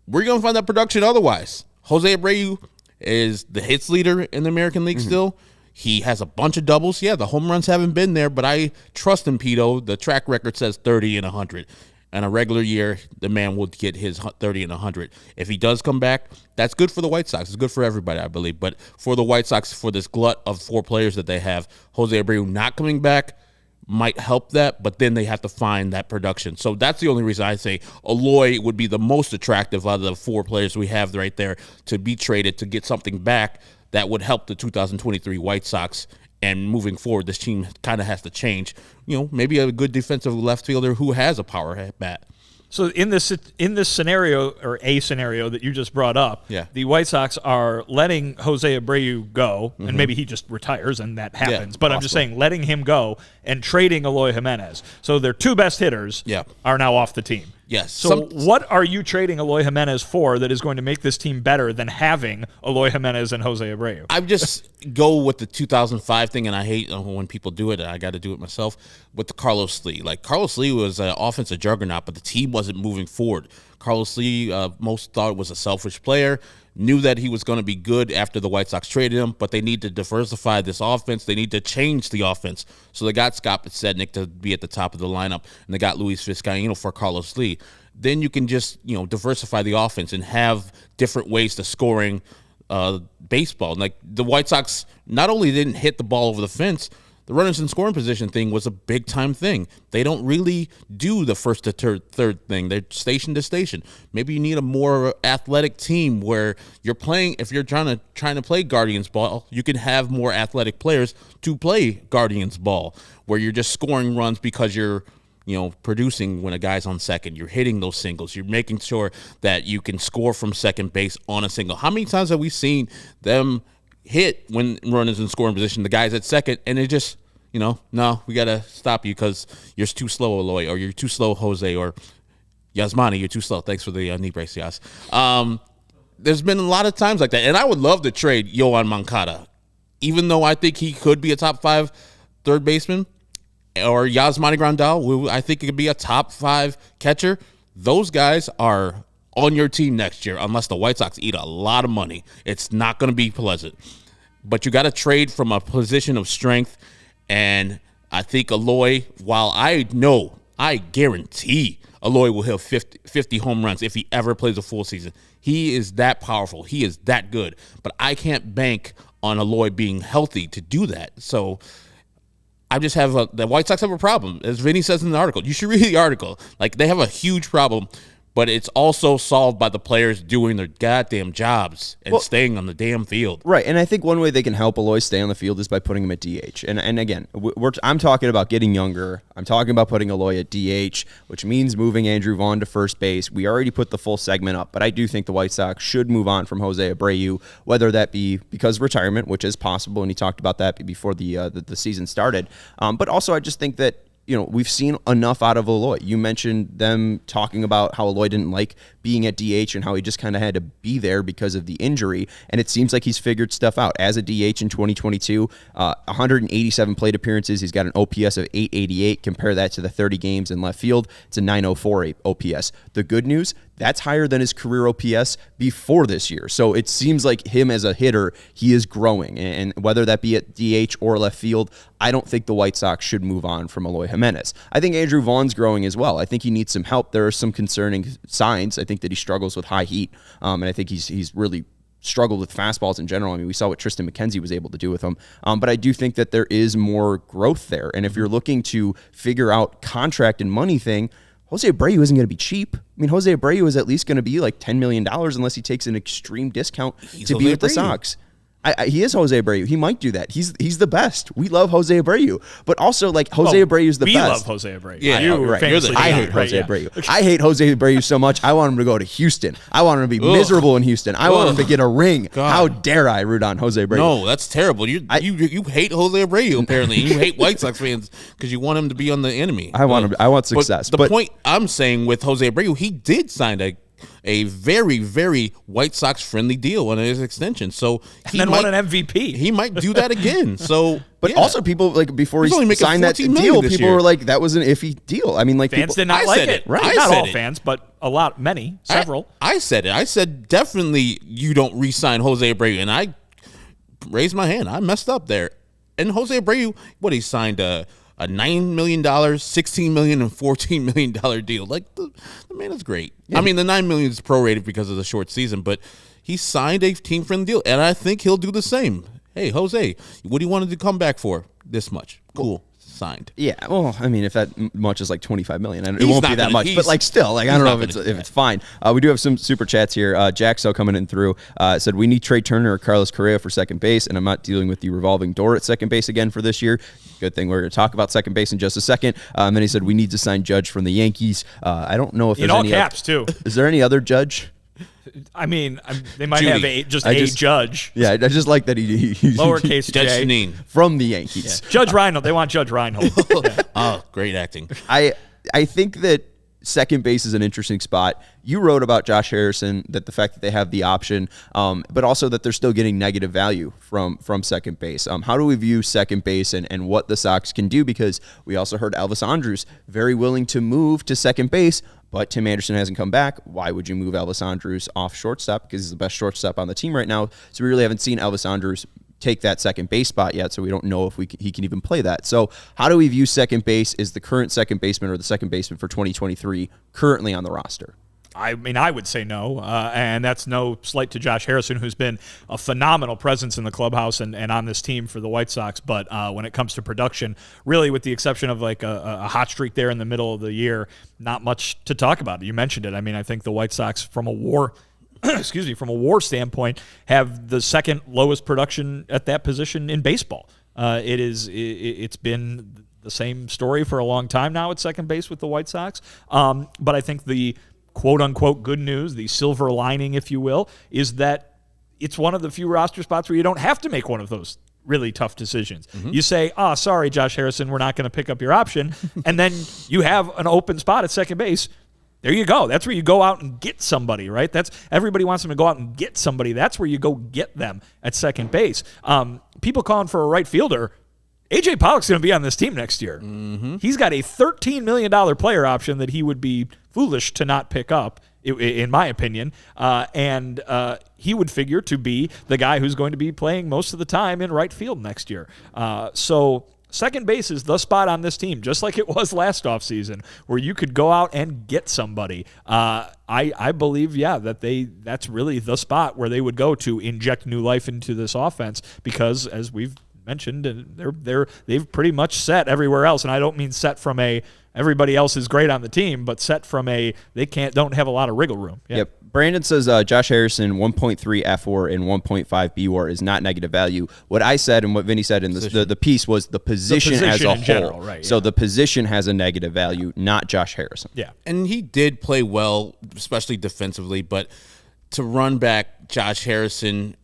we're going to find that production otherwise. Jose Abreu is the hits leader in the American League still. He has a bunch of doubles. Yeah, the home runs haven't been there, but I trust him, Pito. The track record says 30 and 100. And a regular year, the man will get his 30 and 100. If he does come back, that's good for the White Sox. It's good for everybody, I believe. But for the White Sox, for this glut of 4 players that they have, Jose Abreu not coming back might help that, but then they have to find that production. So that's the only reason I say Eloy would be the most attractive out of the 4 players we have right there to be traded to get something back that would help the 2023 White Sox. And moving forward, this team kind of has to change. Maybe a good defensive left fielder who has a power bat. So in this scenario, or a scenario that you just brought up, the White Sox are letting Jose Abreu go, and maybe he just retires and that happens. But I'm just saying, letting him go and trading Eloy Jimenez. So their 2 best hitters are now off the team. Yes. So what are you trading Eloy Jimenez for that is going to make this team better than having Eloy Jimenez and Jose Abreu? I just go with the 2005 thing, and I hate when people do it. I got to do it myself with the Carlos Lee. Like, Carlos Lee was an offensive juggernaut, but the team wasn't moving forward. Carlos Lee, most thought was a selfish player, knew that he was going to be good after the White Sox traded him, but they need to diversify this offense. They need to change the offense. So they got Scott Podsednik to be at the top of the lineup, and they got Luis Vizcaíno for Carlos Lee. Then you can just, diversify the offense and have different ways to scoring baseball. Like, the White Sox not only didn't hit the ball over the fence, the runners in scoring position thing was a big-time thing. They don't really do the first to third thing. They're station to station. Maybe you need a more athletic team where you're playing. If you're trying to play Guardians ball, you can have more athletic players to play Guardians ball, where you're just scoring runs because you're producing when a guy's on second. You're hitting those singles. You're making sure that you can score from second base on a single. How many times have we seen them hit when runners in scoring position, the guys at second, and it just, no, we got to stop you because you're too slow, Eloy, or you're too slow, Jose, or Yasmani, you're too slow. Thanks for the knee brace, Yas. There's been a lot of times like that, and I would love to trade Yohan Moncada, even though I think he could be a top 5 third baseman, or Yasmani Grandal, I think it could be a top 5 catcher. Those guys are on your team next year unless the White Sox eat a lot of money. It's not going to be pleasant. But you got to trade from a position of strength, and I think Eloy, while I guarantee Eloy will hit 50 home runs if he ever plays a full season. He is that powerful. He is that good. But I can't bank on Eloy being healthy to do that. So I just have the White Sox have a problem. As Vinny says in the article, you should read the article. Like, they have a huge problem, but it's also solved by the players doing their goddamn jobs and staying on the damn field. Right, and I think one way they can help Eloy stay on the field is by putting him at DH. And again, I'm talking about getting younger. I'm talking about putting Eloy at DH, which means moving Andrew Vaughn to first base. We already put the full segment up, but I do think the White Sox should move on from Jose Abreu, whether that be because of retirement, which is possible, and he talked about that before the season started. But also, I just think that we've seen enough out of Eloy. You mentioned them talking about how Eloy didn't like being at DH and how he just kind of had to be there because of the injury. And it seems like he's figured stuff out. As a DH in 2022, 187 plate appearances. He's got an OPS of 888. Compare that to the 30 games in left field. It's a 904 OPS. The good news, that's higher than his career OPS before this year. So it seems like him as a hitter, he is growing. And whether that be at DH or left field, I don't think the White Sox should move on from Eloy Jimenez. I think Andrew Vaughn's growing as well. I think he needs some help. There are some concerning signs. I think that he struggles with high heat, and I think he's really struggled with fastballs in general. I mean, we saw what Tristan McKenzie was able to do with him, but I do think that there is more growth there. And if you're looking to figure out contract and money thing, Jose Abreu isn't going to be cheap. I mean, Jose Abreu is at least going to be like $10 million unless he takes an extreme discount to be with the Sox. He is Jose Abreu. He might do that. He's the best. We love Jose Abreu, but also like Jose Abreu is the best. We love Jose Abreu. Yeah, right. I hate Jose Abreu. I hate Jose Abreu so much. I want him to go to Houston. I want him to be miserable in Houston. I want him to get a ring. God. How dare I root on Jose Abreu? No, that's terrible. You hate Jose Abreu apparently. You hate White Sox fans because you want him to be on the enemy. I want him. I want success. But the point I'm saying with Jose Abreu, he did sign a very, very White Sox friendly deal on his extension. So he won an MVP. He might do that again. So, but also people like before he signed that deal, people were like, that was an iffy deal. I mean, like fans did not like it. Right? Not all fans, but a lot, several. I said it. I said definitely you don't re-sign Jose Abreu, and I raised my hand. I messed up there. And Jose Abreu, he signed a $9 million, $16 million, and $14 million deal. Like, the man is great. Yeah. I mean, the $9 million is prorated because of the short season, but he signed a team-friendly deal, and I think he'll do the same. Hey, Jose, what do you want to come back for? This much. Cool. signed. Yeah, well, I mean, if that much is like $25 million, it He's won't be not that gonna- much. he's- But like, still, like, I he's don't know not if it's gonna do if it's fine. We do have some super chats here. Jack So coming in through said we need Trey Turner or Carlos Correa for second base, and I'm not dealing with the revolving door at second base again for this year. Good thing we're going to talk about second base in just a second. And then he said we need to sign Judge from the Yankees. I don't know if In there's all any caps, too. Is there any other Judge? I mean, they might Judy. have a judge. Yeah, I just like that he Lowercase Judge J. Janine. from the Yankees. Judge Reinhold. They want Judge Reinhold. Yeah. Oh, great acting. I think that second base is an interesting spot. You wrote about Josh Harrison, that the fact that they have the option, but also that they're still getting negative value from second base. How do we view second base and what the Sox can do? Because we also heard Elvis Andrus very willing to move to second base, but Tim Anderson hasn't come back. Why would you move Elvis Andrus off shortstop? Because he's the best shortstop on the team right now. So we really haven't seen Elvis Andrus take that second base spot yet, so we don't know if he can even play that. So how do we view second base? Is the current second baseman or the second baseman for 2023 currently on the roster? I mean, I would say no, and that's no slight to Josh Harrison, who's been a phenomenal presence in the clubhouse and on this team for the White Sox. But when it comes to production, really, with the exception of like a hot streak there in the middle of the year, not much to talk about. You mentioned it. I mean, I think the White Sox, from a WAR from a WAR standpoint, have the second lowest production at that position in baseball. It's been the same story for a long time now at second base with the White Sox. But I think the quote-unquote good news, the silver lining, if you will, is that it's one of the few roster spots where you don't have to make one of those really tough decisions. Mm-hmm. You say, sorry, Josh Harrison, we're not going to pick up your option, and then you have an open spot at second base. There you go. That's where you go out and get somebody, right? Everybody wants them to go out and get somebody. That's where you go get them at second base. People calling for a right fielder. A.J. Pollock's going to be on this team next year. Mm-hmm. He's got a $13 million player option that he would be foolish to not pick up, in my opinion. And he would figure to be the guy who's going to be playing most of the time in right field next year. So second base is the spot on this team, just like it was last offseason, where you could go out and get somebody. I believe, that's really the spot where they would go to inject new life into this offense, because as we've mentioned, they've pretty much set everywhere else, and I don't mean set from a everybody else is great on the team, but set from a don't have a lot of wriggle room. Yeah. Yep. Brandon says Josh Harrison 1.3 F4 and 1.5 B4 is not negative value. What I said and what Vinny said in the piece was the position as a whole. General, right, so the position has a negative value, not Josh Harrison. Yeah. And he did play well, especially defensively, but to run back Josh Harrison,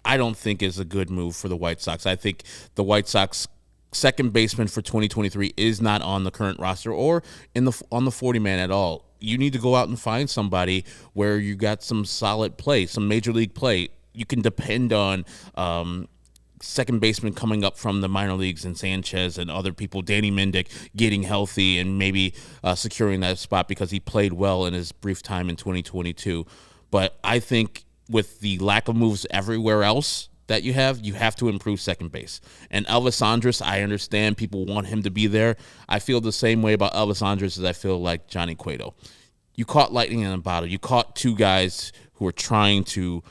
I don't think is a good move for the White Sox. I think the White Sox second baseman for 2023 is not on the current roster or on the 40-man at all. You need to go out and find somebody where you got some solid play, some major league play. You can depend on second baseman coming up from the minor leagues and Sanchez and other people, Danny Mendick, getting healthy and maybe securing that spot because he played well in his brief time in 2022. But I think with the lack of moves everywhere else that you have to improve second base. And Elvis Andrus, I understand people want him to be there. I feel the same way about Elvis Andrus as I feel like Johnny Cueto. You caught lightning in a bottle. You caught two guys who are trying to,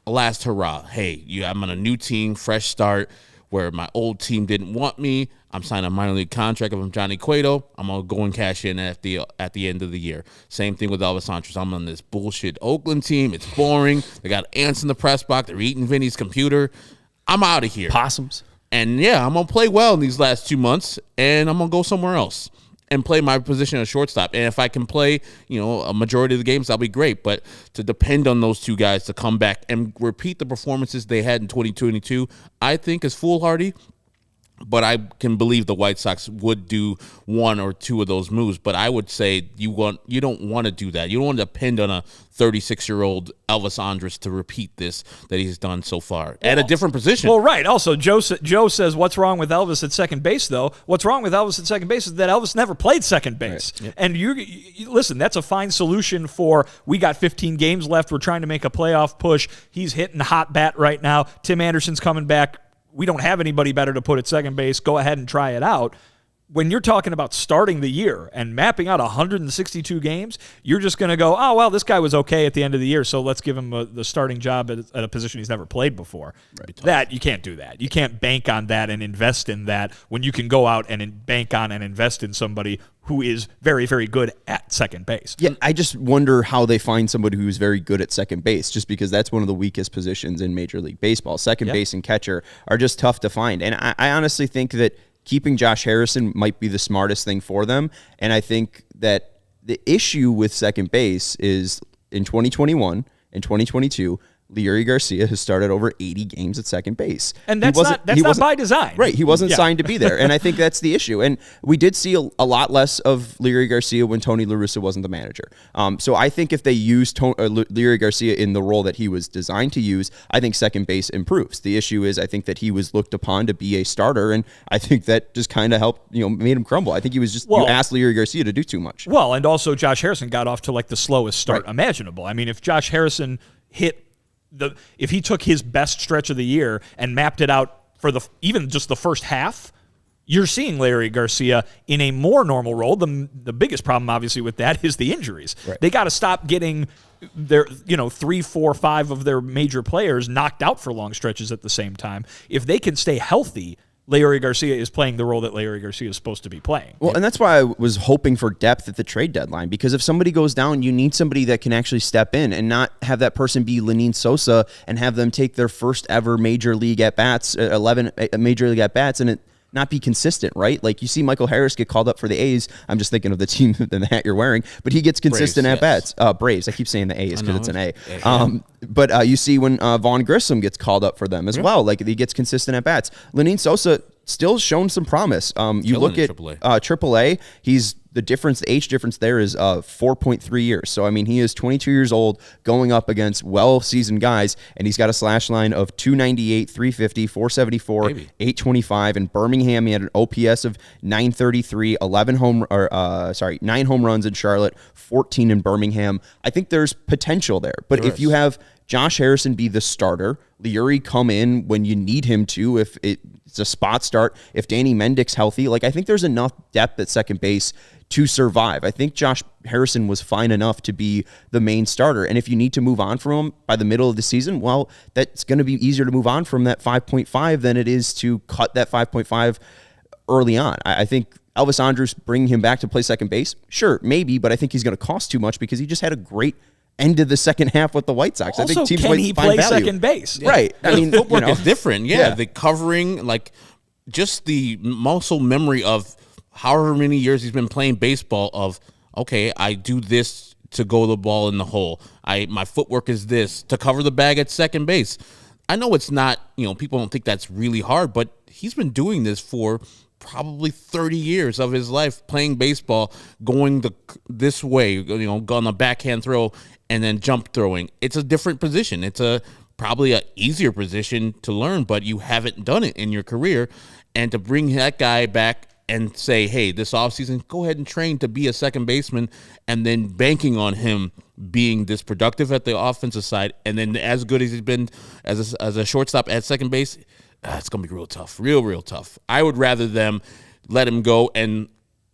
last hurrah. Hey, I'm on a new team, fresh start, where my old team didn't want me. I'm signing a minor league contract with Johnny Cueto. I'm going to go and cash in at the end of the year. Same thing with Elvis Andrus. I'm on this bullshit Oakland team. It's boring. They got ants in the press box. They're eating Vinny's computer. I'm out of here. Possums. And, I'm going to play well in these last 2 months, and I'm going to go somewhere else and play my position as shortstop. And if I can play, a majority of the games, that'll be great. But to depend on those two guys to come back and repeat the performances they had in 2022, I think is foolhardy. But I can believe the White Sox would do one or two of those moves. But I would say you don't want to do that. You don't want to depend on a 36-year-old Elvis Andrus to repeat this that he's done so far at a different position. Well, right. Also, Joe says, what's wrong with Elvis at second base, though? What's wrong with Elvis at second base is that Elvis never played second base. Right. Yep. And you listen, that's a fine solution for, we got 15 games left. We're trying to make a playoff push. He's hitting hot bat right now. Tim Anderson's coming back. We don't have anybody better to put at second base. Go ahead and try it out. when you're talking about starting the year and mapping out 162 games, you're just going to go, oh, well, this guy was okay at the end of the year, so let's give him the starting job at a position he's never played before. Right. That, you can't do that. You can't bank on that and invest in that when you can go out and bank on and invest in somebody who is very, very good at second base. Yeah, I just wonder how they find somebody who's very good at second base, just because that's one of the weakest positions in Major League Baseball. Second base and catcher are just tough to find. And I honestly think that keeping Josh Harrison might be the smartest thing for them. And I think that the issue with second base is in 2021 and 2022, Leury Garcia has started over 80 games at second base. And that's not by design. Right. He wasn't signed to be there. And I think that's the issue. And we did see a lot less of Leury Garcia when Tony La Russa wasn't the manager. So I think if they use Leury Garcia in the role that he was designed to use, I think second base improves. The issue is I think that he was looked upon to be a starter, and I think that just kind of helped, made him crumble. I think he was just, you asked Leury Garcia to do too much. Well, and also Josh Harrison got off to like the slowest start imaginable. I mean, if Josh Harrison if he took his best stretch of the year and mapped it out for even just the first half, you're seeing Leury Garcia in a more normal role. The biggest problem, obviously, with that is the injuries. Right. They got to stop getting their 3, 4, 5 of their major players knocked out for long stretches at the same time. If they can stay healthy, Leury Garcia is playing the role that Leury Garcia is supposed to be playing. Well, and that's why I was hoping for depth at the trade deadline, because if somebody goes down, you need somebody that can actually step in and not have that person be Lenin Sosa and have them take their first ever major league at-bats, 11 major league at-bats, and it not be consistent, right? Like you see Michael Harris get called up for the A's. I'm just thinking of the team, the hat you're wearing, but he gets consistent at-bats. Braves. I keep saying the A's because it's an A. Yeah. But you see when Vaughn Grissom gets called up for them as well. Like he gets consistent at-bats. Lenin Sosa still shown some promise. You look at AAA, he's the age difference there is 4.3 years. So, I mean, he is 22 years old going up against well-seasoned guys, and he's got a slash line of 298, 350, 474, 825. In Birmingham, he had an OPS of 933, 9 home runs in Charlotte, 14 in Birmingham. I think there's potential there. But if you have Josh Harrison be the starter, Leury come in when you need him to, if it's a spot start, if Danny Mendick's healthy, I think there's enough depth at second base to survive. I think Josh Harrison was fine enough to be the main starter. And if you need to move on from him by the middle of the season, well, that's going to be easier to move on from that 5.5 than it is to cut that 5.5 early on. I think Elvis Andrus bringing him back to play second base, sure, maybe, but I think he's going to cost too much because he just had a great end of the second half with the White Sox. Also, I think teams can he play second base? Yeah. Right. I mean, footwork is different. Yeah. The covering, just the muscle memory of however many years he's been playing baseball of, okay, I do this to go the ball in the hole. My footwork is this to cover the bag at second base. I know it's not, people don't think that's really hard, but he's been doing this for probably 30 years of his life playing baseball, going this way, on a backhand throw and then jump throwing. It's a different position. It's probably an easier position to learn, but you haven't done it in your career. And to bring that guy back and say, hey, this offseason, go ahead and train to be a second baseman, and then banking on him being this productive at the offensive side, and then as good as he's been as a shortstop at second base, it's going to be real tough, real tough. I would rather them let him go and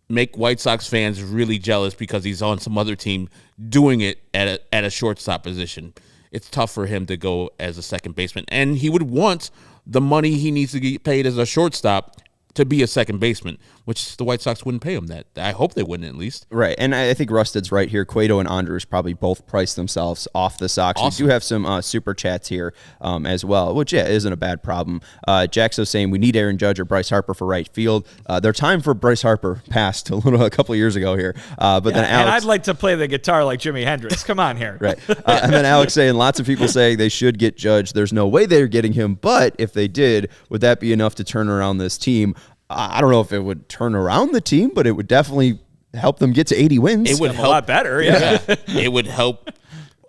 make White Sox fans really jealous because he's on some other team doing it at a shortstop position. It's tough for him to go as a second baseman, and he would want the money he needs to get paid as a shortstop to be a second baseman, which the White Sox wouldn't pay him that. I hope they wouldn't, at least. Right, and I think Rusted's right here. Cueto and Andrus probably both priced themselves off the Sox. Awesome. We do have some super chats here as well, which, isn't a bad problem. Jaxo saying we need Aaron Judge or Bryce Harper for right field. Their time for Bryce Harper passed a couple of years ago here. Then Alex, and I'd like to play the guitar like Jimi Hendrix. Come on here. Right. And then Alex saying lots of people saying they should get Judge. There's no way they're getting him, but if they did, would that be enough to turn around this team? I don't know if it would turn around the team, but it would definitely help them get to 80 wins. It would help a lot better. Yeah. It would help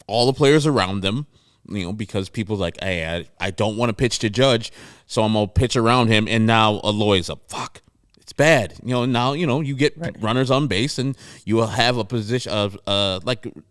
all the players around them, because people's like, hey, I don't want to pitch to Judge, so I'm going to pitch around him. And now Eloy's up. Fuck. It's bad. Now, you get runners on base and you will have a position of,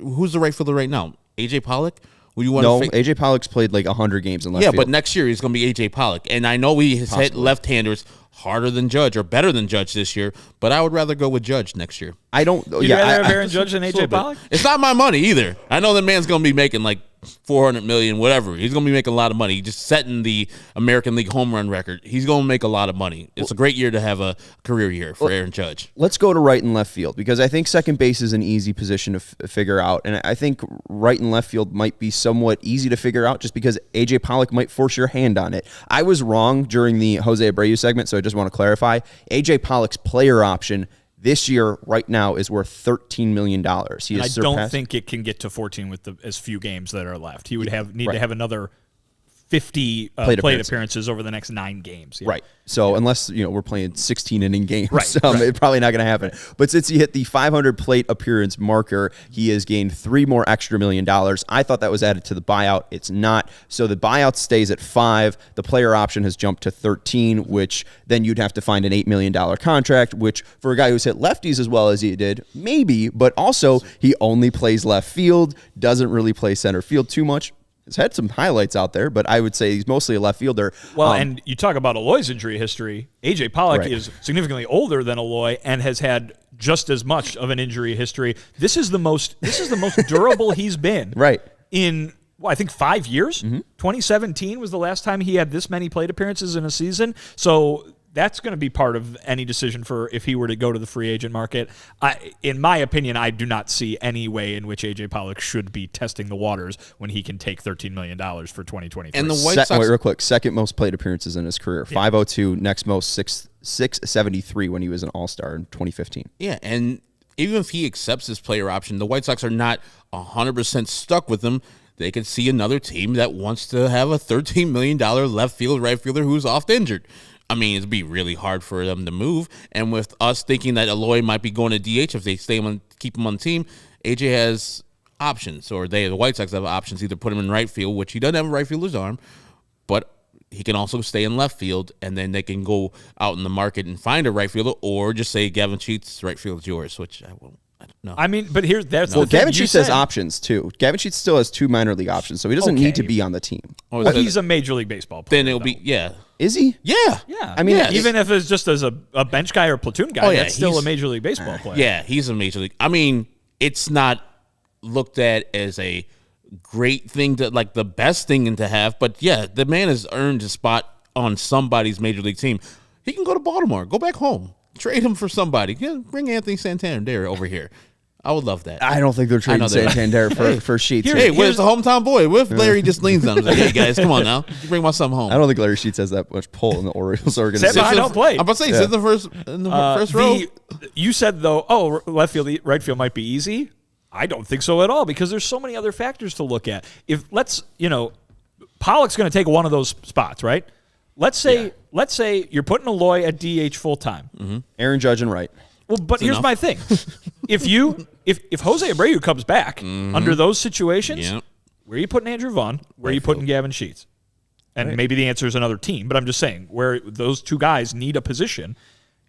who's the right fielder right now? AJ Pollock Would you want No, to AJ Pollock's played like 100 games in left Yeah, field. but next year he's going to be AJ Pollock. And I know he has hit left-handers harder than Judge or better than Judge this year, but I would rather go with Judge next year. I don't. You'd rather have Aaron Judge than AJ Pollock? It's not my money either. I know the man's going to be making like $400 million, whatever. He's going to be making a lot of money. He's just setting the American League home run record. He's going to make a lot of money. It's a great year to have a career year for Aaron Judge. Let's go to right and left field because I think second base is an easy position to figure out. And I think right and left field might be somewhat easy to figure out just because AJ Pollock might force your hand on it. I was wrong during the Jose Abreu segment, so I just want to clarify. AJ Pollock's player option this year, right now, is worth $13 million. I don't think it can get to 14 with as few games that are left. He would need to have another 50 plate appearances over the next 9 games. Yeah. Right. So unless we're playing 16-inning games, right. It's probably not going to happen. But since he hit the 500 plate appearance marker, he has gained 3 more extra $1 million. I thought that was added to the buyout. It's not. So the buyout stays at 5. The player option has jumped to 13, which then you'd have to find an $8 million contract, which for a guy who's hit lefties as well as he did, maybe. But also he only plays left field, doesn't really play center field too much. He's had some highlights out there, but I would say he's mostly a left fielder. Well, and you talk about Eloy's injury history. AJ Pollock is significantly older than Eloy and has had just as much of an injury history. This is the most durable he's been. Right. In I think 5 years. 2017 was the last time he had this many plate appearances in a season. So that's going to be part of any decision for if he were to go to the free agent market. In my opinion, I do not see any way in which AJ Pollock should be testing the waters when he can take $13 million for 2023. And the White Sox, wait, real quick, second most plate appearances in his career, 502. Next most 673 when he was an All-Star in 2015. Yeah, and even if he accepts his player option, the White Sox are not 100% stuck with him. They could see another team that wants to have a $13 million left field, right fielder who's oft injured. I mean, it'd be really hard for them to move. And with us thinking that Eloy might be going to DH if they keep him on the team, AJ has options, or the White Sox have options, either put him in right field, which he doesn't have a right fielder's arm, but he can also stay in left field, and then they can go out in the market and find a right fielder, or just say Gavin Sheets, right field is yours, which I don't know. I mean, but that's well, Gavin Sheets has options too. Gavin Sheets still has 2 minor league options, so he doesn't need to be on the team. Well, he's a Major League Baseball player. Then it'll be, yeah. Is he? Yeah. Yeah. I mean, even if it's just as a bench guy or platoon guy, that's still a Major League Baseball player. Yeah, he's a Major League. I mean, it's not looked at as a great thing to, like, the best thing to have, but yeah, the man has earned a spot on somebody's Major League team. He can go to Baltimore, go back home, trade him for somebody. Yeah, bring Anthony Santander over here. I would love that. I don't think they're trading Santander for Sheets. Hey, where's the hometown boy? What if Larry just leans on him? Like, hey, guys, come on now. Bring my son home. I don't think Larry Sheets has that much pull in the Orioles organization. I don't play. I'm about to say, he's in the first row. You said, though, left field, right field might be easy. I don't think so at all because there's so many other factors to look at. Pollock's going to take one of those spots, right? Let's say you're putting Eloy at DH full time. Mm-hmm. Aaron Judge and right. Well, but here's my thing: if Jose Abreu comes back under those situations, where are you putting Andrew Vaughn? Where are you putting Gavin Sheets? And maybe the answer is another team, but I'm just saying where those two guys need a position.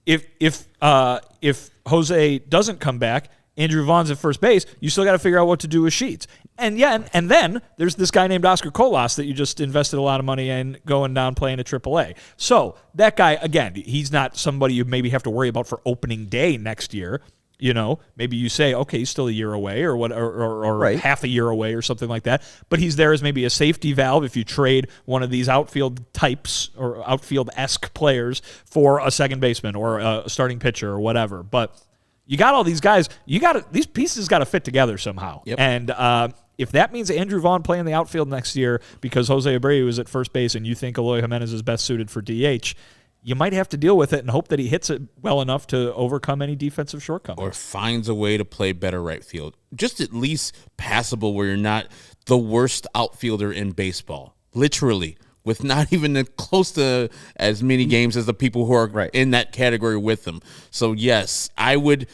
If Jose doesn't come back, Andrew Vaughn's at first base, you still got to figure out what to do with Sheets. And then there's this guy named Oscar Colas that you just invested a lot of money in going down playing at AAA. So that guy, again, he's not somebody you maybe have to worry about for opening day next year. Maybe you say, okay, he's still a year away or half a year away or something like that. But he's there as maybe a safety valve if you trade one of these outfield types or outfield-esque players for a second baseman or a starting pitcher or whatever. But you got all these guys. These pieces got to fit together somehow. Yep. And if that means Andrew Vaughn playing the outfield next year because Jose Abreu is at first base and you think Eloy Jimenez is best suited for DH, you might have to deal with it and hope that he hits it well enough to overcome any defensive shortcomings. Or finds a way to play better right field. Just at least passable where you're not the worst outfielder in baseball. Literally. With not even close to as many games as the people who are in that category with them. So, yes, I would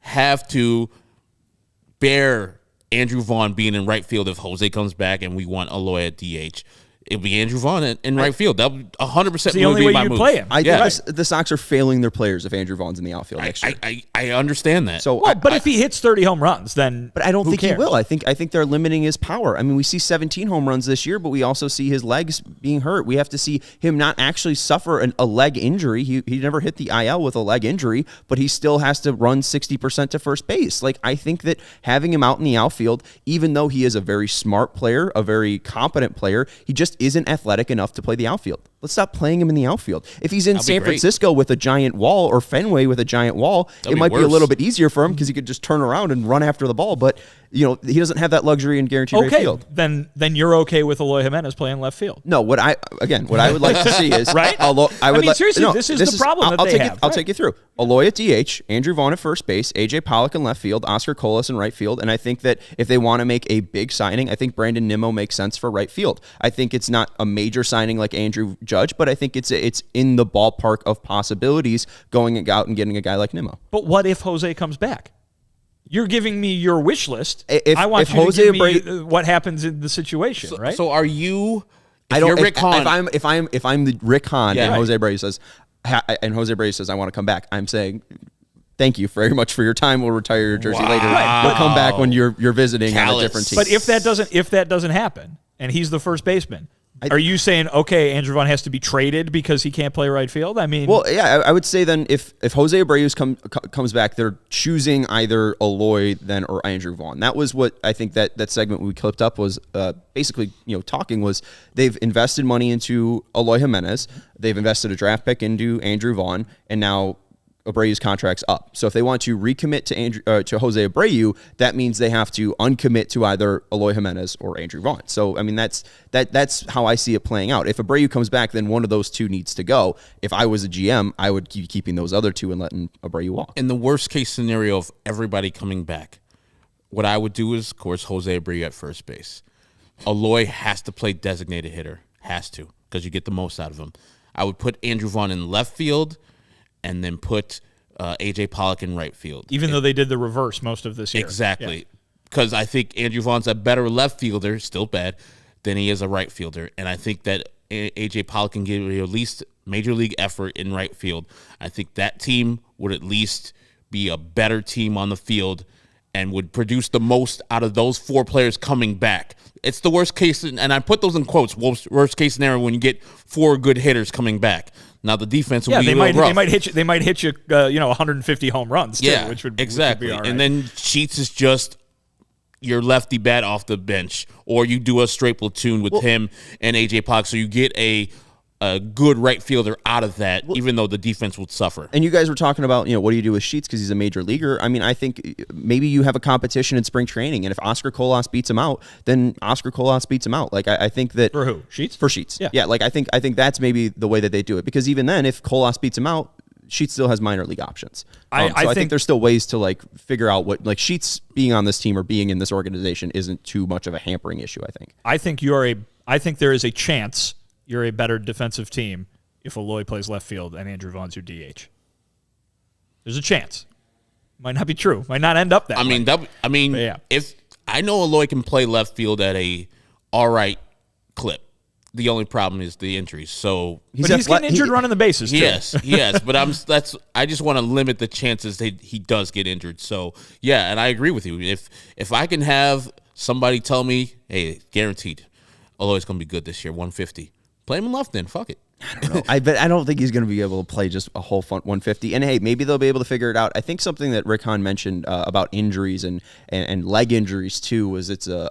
have to bear Andrew Vaughn being in right field if Jose comes back and we want Eloy at DH. it'd be Andrew Vaughn in right field. That would 100% the only way my you'd move. play him. I think the Sox are failing their players if Andrew Vaughn's in the outfield next year. I understand that. So, Well, but if he hits 30 home runs, then but I don't who think cares? he will. I think they're limiting his power. I mean, we see 17 home runs this year, but we also see his legs being hurt. We have to see him not actually suffer a leg injury. He never hit the IL with a leg injury, but he still has to run 60% to first base. Like, I think that having him out in the outfield, even though he is a very smart player, a very competent player, he just isn't athletic enough to play the outfield. Let's stop playing him in the outfield. If he's in San Francisco with a giant wall or Fenway with a giant wall, it might be a little bit easier for him because he could just turn around and run after the ball. But he doesn't have that luxury in guaranteed right field. Then you're okay with Eloy Jimenez playing left field. No, what I would like to see is right. Seriously, this is the problem that they have. I'll take you through. Eloy at DH, Andrew Vaughn at first base, AJ Pollock in left field, Oscar Colas in right field, and I think that if they want to make a big signing, I think Brandon Nimmo makes sense for right field. I think it's not a major signing like Andrew Judge, but I think it's in the ballpark of possibilities going out and getting a guy like Nimmo. But what if Jose comes back? You're giving me your wish list. I want you Jose to give me what happens in the situation, right? So are you? If I'm the Rick Hahn and Jose Abreu says I want to come back, I'm saying thank you very much for your time. We'll retire your jersey later. We'll come back when you're visiting on a different team. But if that doesn't happen and he's the first baseman, are you saying, okay, Andrew Vaughn has to be traded because he can't play right field? I mean, well, yeah, I would say then if Jose Abreu comes back, they're choosing either Eloy then or Andrew Vaughn. That was what I think that segment we clipped up was basically talking was they've invested money into Eloy Jimenez, they've invested a draft pick into Andrew Vaughn, and now Abreu's contract's up. So if they want to recommit to Jose Abreu, that means they have to uncommit to either Eloy Jimenez or Andrew Vaughn. So I mean that's how I see it playing out. If Abreu comes back, then one of those two needs to go. If I was a GM, I would keep keeping those other two and letting Abreu walk. In the worst case scenario of everybody coming back, what I would do is, of course, Jose Abreu at first base. Eloy has to play designated hitter, has to, because you get the most out of him. I would put Andrew Vaughn in left field, and then put AJ Pollock in right field. Even though they did the reverse most of this year. Exactly. Because I think Andrew Vaughn's a better left fielder, still bad, than he is a right fielder. And I think that AJ Pollock can give you at least major league effort in right field. I think that team would at least be a better team on the field and would produce the most out of those four players coming back. It's the worst case, and I put those in quotes, worst case scenario when you get four good hitters coming back. Now the defense will be a little rough. They might hit you 150 home runs too, which would exactly. Which would be all right. And then Sheets is just your lefty bat off the bench, or you do a straight platoon with him and AJ Pollock, so you get a good right fielder out of that, even though the defense would suffer. And you guys were talking about, what do you do with Sheets because he's a major leaguer? I mean, I think maybe you have a competition in spring training, and if Oscar Colas beats him out, then Oscar Colas beats him out. Like I think that for who? Sheets? For Sheets. Yeah. Like I think I think that's maybe the way that they do it, because even then, if Colas beats him out, Sheets still has minor league options. I think there's still ways to figure out what Sheets being on this team or being in this organization isn't too much of a hampering issue. I think there is a chance you're a better defensive team if Eloy plays left field and Andrew Vaughn's your DH. There's a chance. Might not be true. Might not end up that way. If I know Eloy can play left field at a all right clip. The only problem is the injuries. So he's getting injured running the bases too. Yes, but I just want to limit the chances that he does get injured. So yeah, and I agree with you. If I can have somebody tell me, hey, guaranteed, Eloy's going to be good this year, 150. Play him in left then. Fuck it. I don't know. I don't think he's going to be able to play just a whole 150. And hey, maybe they'll be able to figure it out. I think something that Rick Hahn mentioned about injuries and leg injuries too was it's a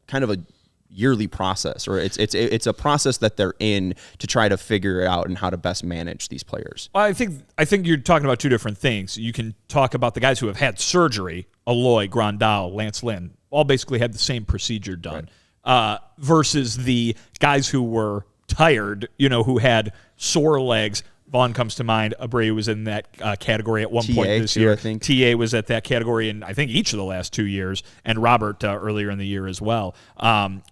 kind of a yearly process, or it's a process that they're in to try to figure it out and how to best manage these players. Well, I think you're talking about two different things. You can talk about the guys who have had surgery, Eloy, Grandal, Lance Lynn, all basically had the same procedure done. Right. Versus the guys who were tired, who had sore legs. Vaughn comes to mind. Abreu was in that category at one point this year. I think TA was at that category in, I think, each of the last 2 years, and Robert earlier in the year as well.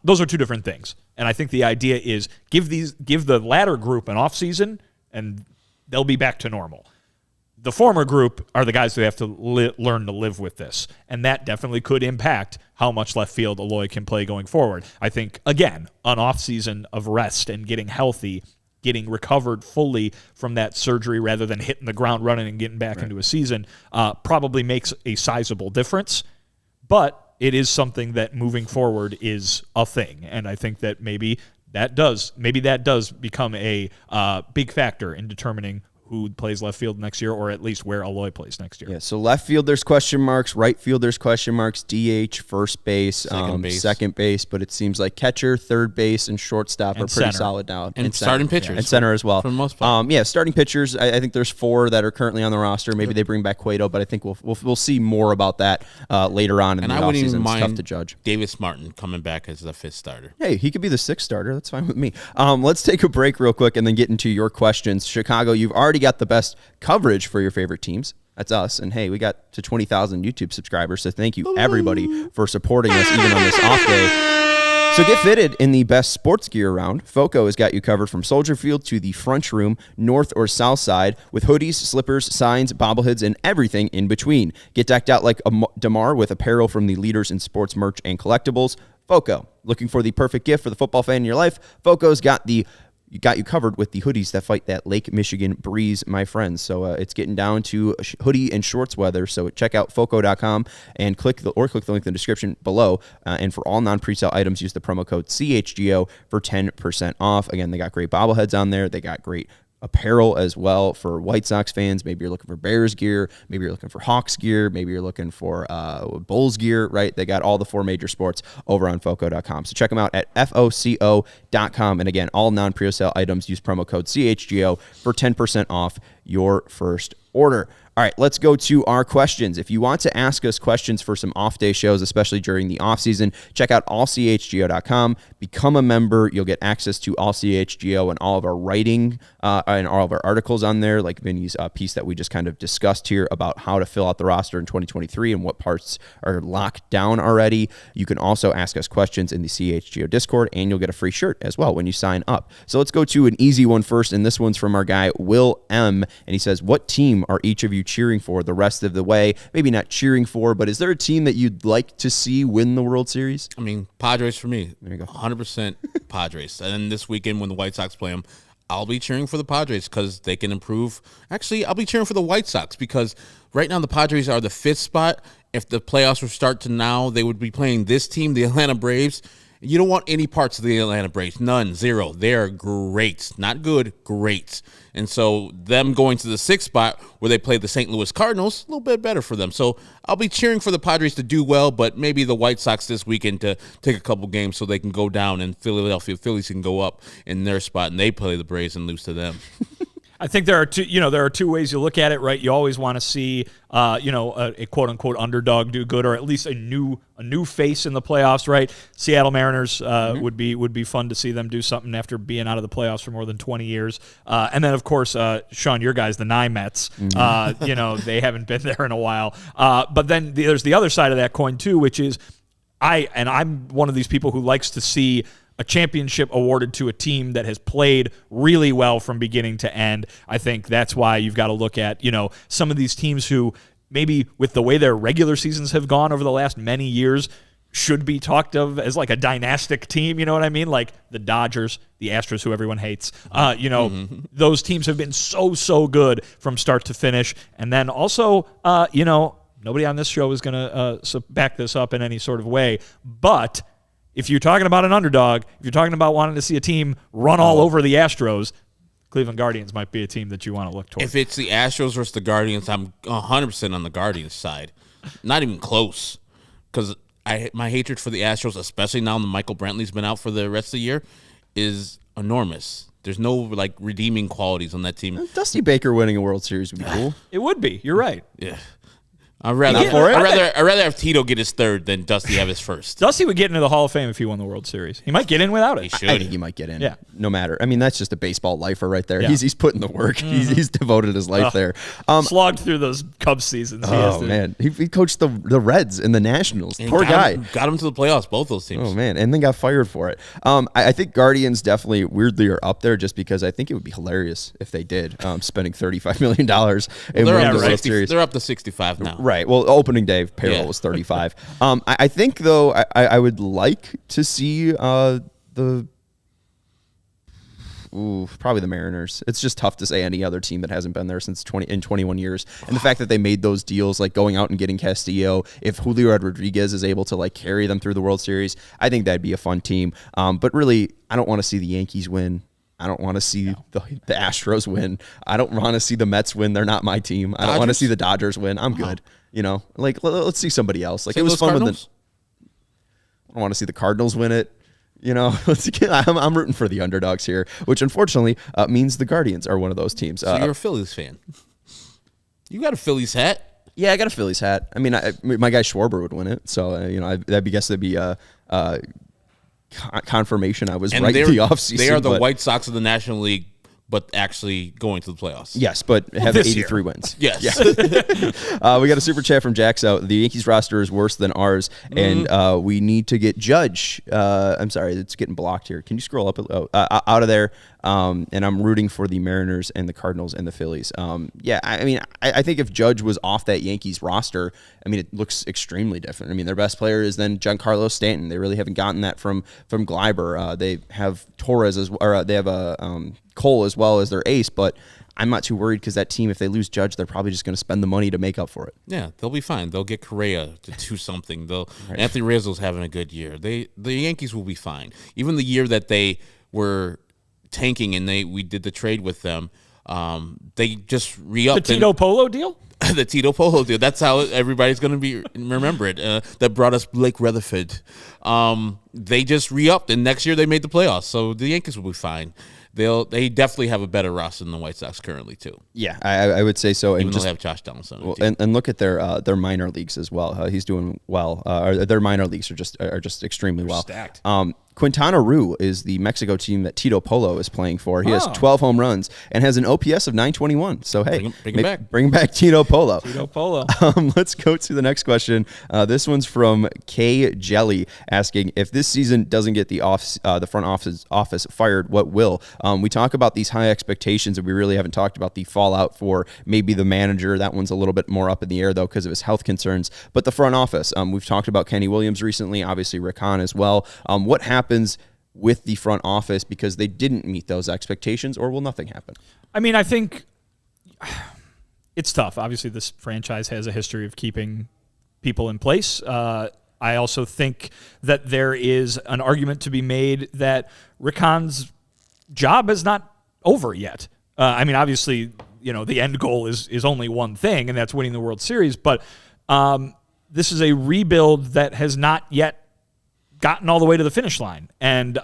Those are two different things. And I think the idea is give the latter group an offseason, and they'll be back to normal. The former group are the guys who have to learn to live with this, and that definitely could impact how much left field Eloy can play going forward. I think, again, an offseason of rest and getting healthy, getting recovered fully from that surgery rather than hitting the ground running and getting back into a season probably makes a sizable difference. But it is something that moving forward is a thing, and I think that maybe that does become a big factor in determining who plays left field next year, or at least where Eloy plays next year. Yeah, so left field, there's question marks. Right field, there's question marks. DH, first base, second base. But it seems like catcher, third base, and shortstop are pretty solid now. And starting pitchers. And center as well. For the most part. Starting pitchers, I think there's 4 that are currently on the roster. Maybe they bring back Cueto, but I think we'll see more about that later on in the offseason. And I wouldn't even mind mind tough to judge. Davis Martin coming back as the 5th starter. Hey, he could be the 6th starter. That's fine with me. Let's take a break real quick and then get into your questions. Chicago, you've already got the best coverage for your favorite teams. That's us. And hey, we got to 20,000 YouTube subscribers, so thank you everybody for supporting us even on this off day. So get fitted in the best sports gear around. Foco has got you covered from Soldier Field to the French Room, north or south side, with hoodies, slippers, signs, bobbleheads, and everything in between. Get decked out like a Damar with apparel from the leaders in sports merch and collectibles. Foco, looking for the perfect gift for the football fan in your life? Foco's got you covered with the hoodies that fight that Lake Michigan breeze, my friends. So it's getting down to hoodie and shorts weather. So check out foco.com and click the link in the description below. And for all non-presale items, use the promo code CHGO for 10% off. Again, they got great bobbleheads on there. They got great apparel as well for White Sox fans. Maybe you're looking for Bears gear. Maybe you're looking for Hawks gear. Maybe you're looking for Bulls gear, right? They got all the 4 major sports over on foco.com. So check them out at foco.com. And again, all non-pre-sale items use promo code CHGO for 10% off your first order. All right, let's go to our questions. If you want to ask us questions for some off-day shows, especially during the off-season, check out allchgo.com. Become a member. You'll get access to All CHGO and all of our writing and all of our articles on there, like Vinny's piece that we just kind of discussed here about how to fill out the roster in 2023 and what parts are locked down already. You can also ask us questions in the CHGO Discord, and you'll get a free shirt as well when you sign up. So let's go to an easy one first, and this one's from our guy, Will M., and he says, what team are each of you cheering for the rest of the way? Maybe not cheering for, but is there a team that you'd like to see win the World Series? I mean, Padres for me. There you go. 100% Padres. And then this weekend when the White Sox play them, I'll be cheering for the Padres because they can improve. Actually, I'll be cheering for the White Sox because right now the Padres are the 5th spot. If the playoffs would start to now, they would be playing this team, the Atlanta Braves. You don't want any parts of the Atlanta Braves. None. Zero. They're great. Not good. Great. And so them going to the 6th spot where they play the St. Louis Cardinals, a little bit better for them. So I'll be cheering for the Padres to do well, but maybe the White Sox this weekend to take a couple games so they can go down and Philadelphia Phillies can go up in their spot and they play the Braves and lose to them. I think there are two ways you look at it, right? You always want to see, a quote unquote underdog do good, or at least a new face in the playoffs, right? Seattle Mariners would be fun to see them do something after being out of the playoffs for more than 20 years. And then of course, Sean, your guys, the Mets, they haven't been there in a while. But then there's the other side of that coin too, which is I'm one of these people who likes to see a championship awarded to a team that has played really well from beginning to end. I think that's why you've got to look at, some of these teams who maybe with the way their regular seasons have gone over the last many years should be talked of as like a dynastic team, you know what I mean? Like the Dodgers, the Astros, who everyone hates. Those teams have been so good from start to finish. And then also, nobody on this show is going to back this up in any sort of way, but if you're talking about an underdog, if you're talking about wanting to see a team run all over the Astros, Cleveland Guardians might be a team that you want to look towards. If it's the Astros versus the Guardians, I'm 100% on the Guardians side. Not even close. Because my hatred for the Astros, especially now that Michael Brantley's been out for the rest of the year, is enormous. There's no redeeming qualities on that team. Dusty Baker winning a World Series would be cool. It would be. You're right. Yeah. I'd rather have Tito get his third than Dusty have his first. Dusty would get into the Hall of Fame if he won the World Series. He might get in without it. He should. I think he might get in. Yeah. No matter. I mean, that's just a baseball lifer right there. Yeah. He's put in the work. He's devoted his life there. Slogged through those Cubs seasons. Oh, man. He coached the Reds and the Nationals. And Poor guy. Got him to the playoffs, both those teams. Oh, man. And then got fired for it. I think Guardians definitely weirdly are up there just because I think it would be hilarious if they did, spending $35 million in winning the World Series. They're up to 65 now. Right. Well, opening day payroll was 35. I think, though, I would like to see probably the Mariners. It's just tough to say any other team that hasn't been there since 21 years. And the fact that they made those deals, like going out and getting Castillo, if Julio Rodriguez is able to like carry them through the World Series, I think that'd be a fun team. But really, I don't want to see the Yankees win. I don't want to see the Astros win. I don't want to see the Mets win. They're not my team. I don't want to see the Dodgers win. I'm good. You know, like let's see somebody else. Like it was fun with I don't want to see the Cardinals win it. You know, I'm rooting for the underdogs here, which unfortunately means the Guardians are one of those teams. So you're a Phillies fan. You got a Phillies hat. Yeah, I got a Phillies hat. I mean, my guy Schwarber would win it. So, that'd be confirmation I was right in the offseason. They are the White Sox of the National League, but actually going to the playoffs. Yes, but have 83 wins. Yes. Yeah. We got a super chat from Jax out. The Yankees roster is worse than ours, and we need to get Judge. I'm sorry, it's getting blocked here. Can you scroll up out of there? And I'm rooting for the Mariners and the Cardinals and the Phillies. I think if Judge was off that Yankees roster, I mean, it looks extremely different. I mean, their best player is then Giancarlo Stanton. They really haven't gotten that from Gleiber. They have Torres they have Cole as well as their ace, but I'm not too worried because that team, if they lose Judge, they're probably just going to spend the money to make up for it. Yeah, they'll be fine. They'll get Correa to do something. Anthony Rizzo's having a good year. The Yankees will be fine. Even the year that they were tanking and we did the trade with them, they just re-upped. The Tito Polo deal? The Tito Polo deal. That's how everybody's going to remember it. That brought us Blake Rutherford. They just re-upped, and next year they made the playoffs. So the Yankees will be fine. They definitely have a better roster than the White Sox currently too. Yeah, I would say so. Even though they have Josh Donaldson. Well, and look at their minor leagues as well. He's doing well. Their minor leagues are just extremely well. Stacked. Quintana Roo is the Mexico team that Tito Polo is playing for. He has 12 home runs and has an OPS of 921. So, hey, bring back Tito Polo. Tito Polo. Let's go to the next question. This one's from K Jelly asking, if this season doesn't get the front office fired, what will? We talk about these high expectations, and we really haven't talked about the fallout for maybe the manager. That one's a little bit more up in the air, though, because of his health concerns. But the front office, we've talked about Kenny Williams recently, obviously Rick Hahn as well. What happens with the front office because they didn't meet those expectations, or will nothing happen? I mean, I think it's tough. Obviously, this franchise has a history of keeping people in place. I also think that there is an argument to be made that Rick Hahn's job is not over yet. I mean, obviously, the end goal is only one thing, and that's winning the World Series. But this is a rebuild that has not yet gotten all the way to the finish line, and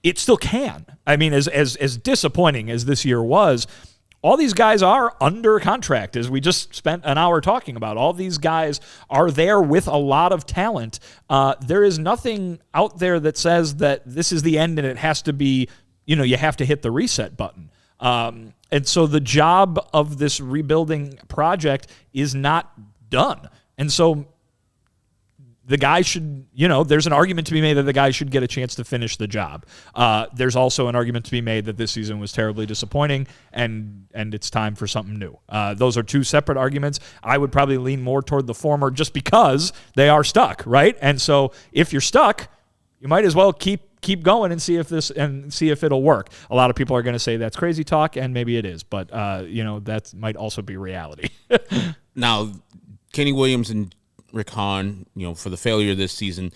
it still can. I mean, as disappointing as this year was, all these guys are under contract, as we just spent an hour talking about. All these guys are there with a lot of talent. There is nothing out there that says that this is the end and it has to be, you have to hit the reset button. And so the job of this rebuilding project is not done. And so the guy should, there's an argument to be made that the guy should get a chance to finish the job. There's also an argument to be made that this season was terribly disappointing and it's time for something new. Those are two separate arguments. I would probably lean more toward the former just because they are stuck, right? And so if you're stuck, you might as well keep going and see if it'll work. A lot of people are going to say that's crazy talk, and maybe it is, but that might also be reality. Now, Kenny Williams and Rick Hahn, for the failure this season,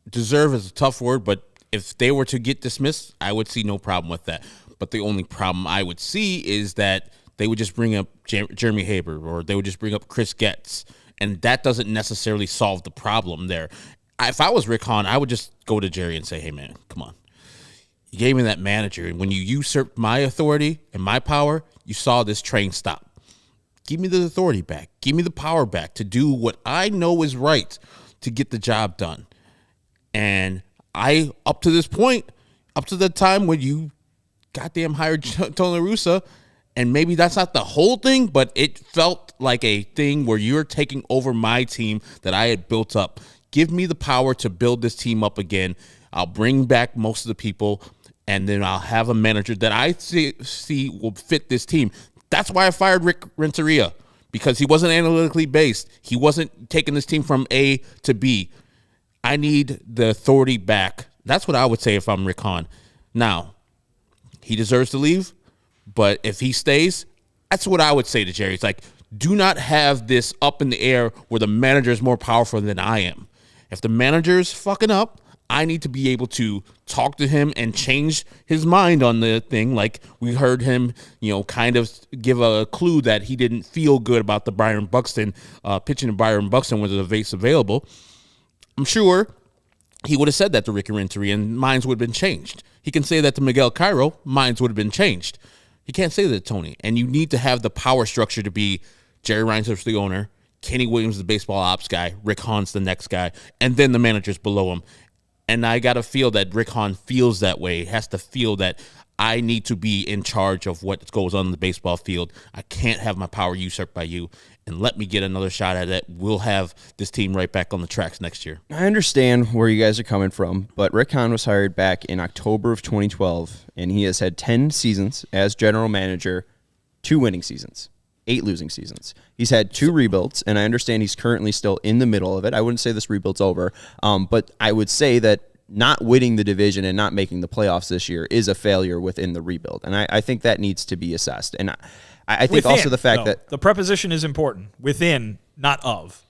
deserve is a tough word, but if they were to get dismissed, I would see no problem with that. But the only problem I would see is that they would just bring up Jeremy Haber, or they would just bring up Chris Getz, and that doesn't necessarily solve the problem there. If I was Rick Hahn, I would just go to Jerry and say, hey, man, come on. You gave me that manager, and when you usurped my authority and my power, you saw this train stop. Give me the authority back. Give me the power back to do what I know is right to get the job done. And I, up to this point, up to the time when you goddamn hired Tony La Russa, and maybe that's not the whole thing, but it felt like a thing where you're taking over my team that I had built up. Give me the power to build this team up again. I'll bring back most of the people, and then I'll have a manager that I see will fit this team. That's why I fired Rick Renteria, because he wasn't analytically based. He wasn't taking this team from A to B. I need the authority back. That's what I would say if I'm Rick Hahn. Now, he deserves to leave, but if he stays, that's what I would say to Jerry. It's like, do not have this up in the air where the manager is more powerful than I am. If the manager's fucking up, I need to be able to talk to him and change his mind on the thing. Like we heard him, kind of give a clue that he didn't feel good about the Byron Buxton, pitching to Byron Buxton with the vase available. I'm sure he would have said that to Ricky Renteria and minds would have been changed. He can say that to Miguel Cairo, minds would have been changed. He can't say that to Tony. And you need to have the power structure to be Jerry Reinsdorf's the owner, Kenny Williams the baseball ops guy, Rick Hahn's the next guy, and then the managers below him. And I got to feel that Rick Hahn feels that way. He has to feel that I need to be in charge of what goes on in the baseball field. I can't have my power usurped by you. And let me get another shot at it. We'll have this team right back on the tracks next year. I understand where you guys are coming from, but Rick Hahn was hired back in October of 2012, and he has had 10 seasons as general manager, 2 winning seasons, 8 losing seasons. He's had 2 rebuilds, and I understand he's currently still in the middle of it. I wouldn't say this rebuild's over, but I would say that not winning the division and not making the playoffs this year is a failure within the rebuild, and I think that needs to be assessed. And I think within, also the fact that the preposition is important. Within, not of.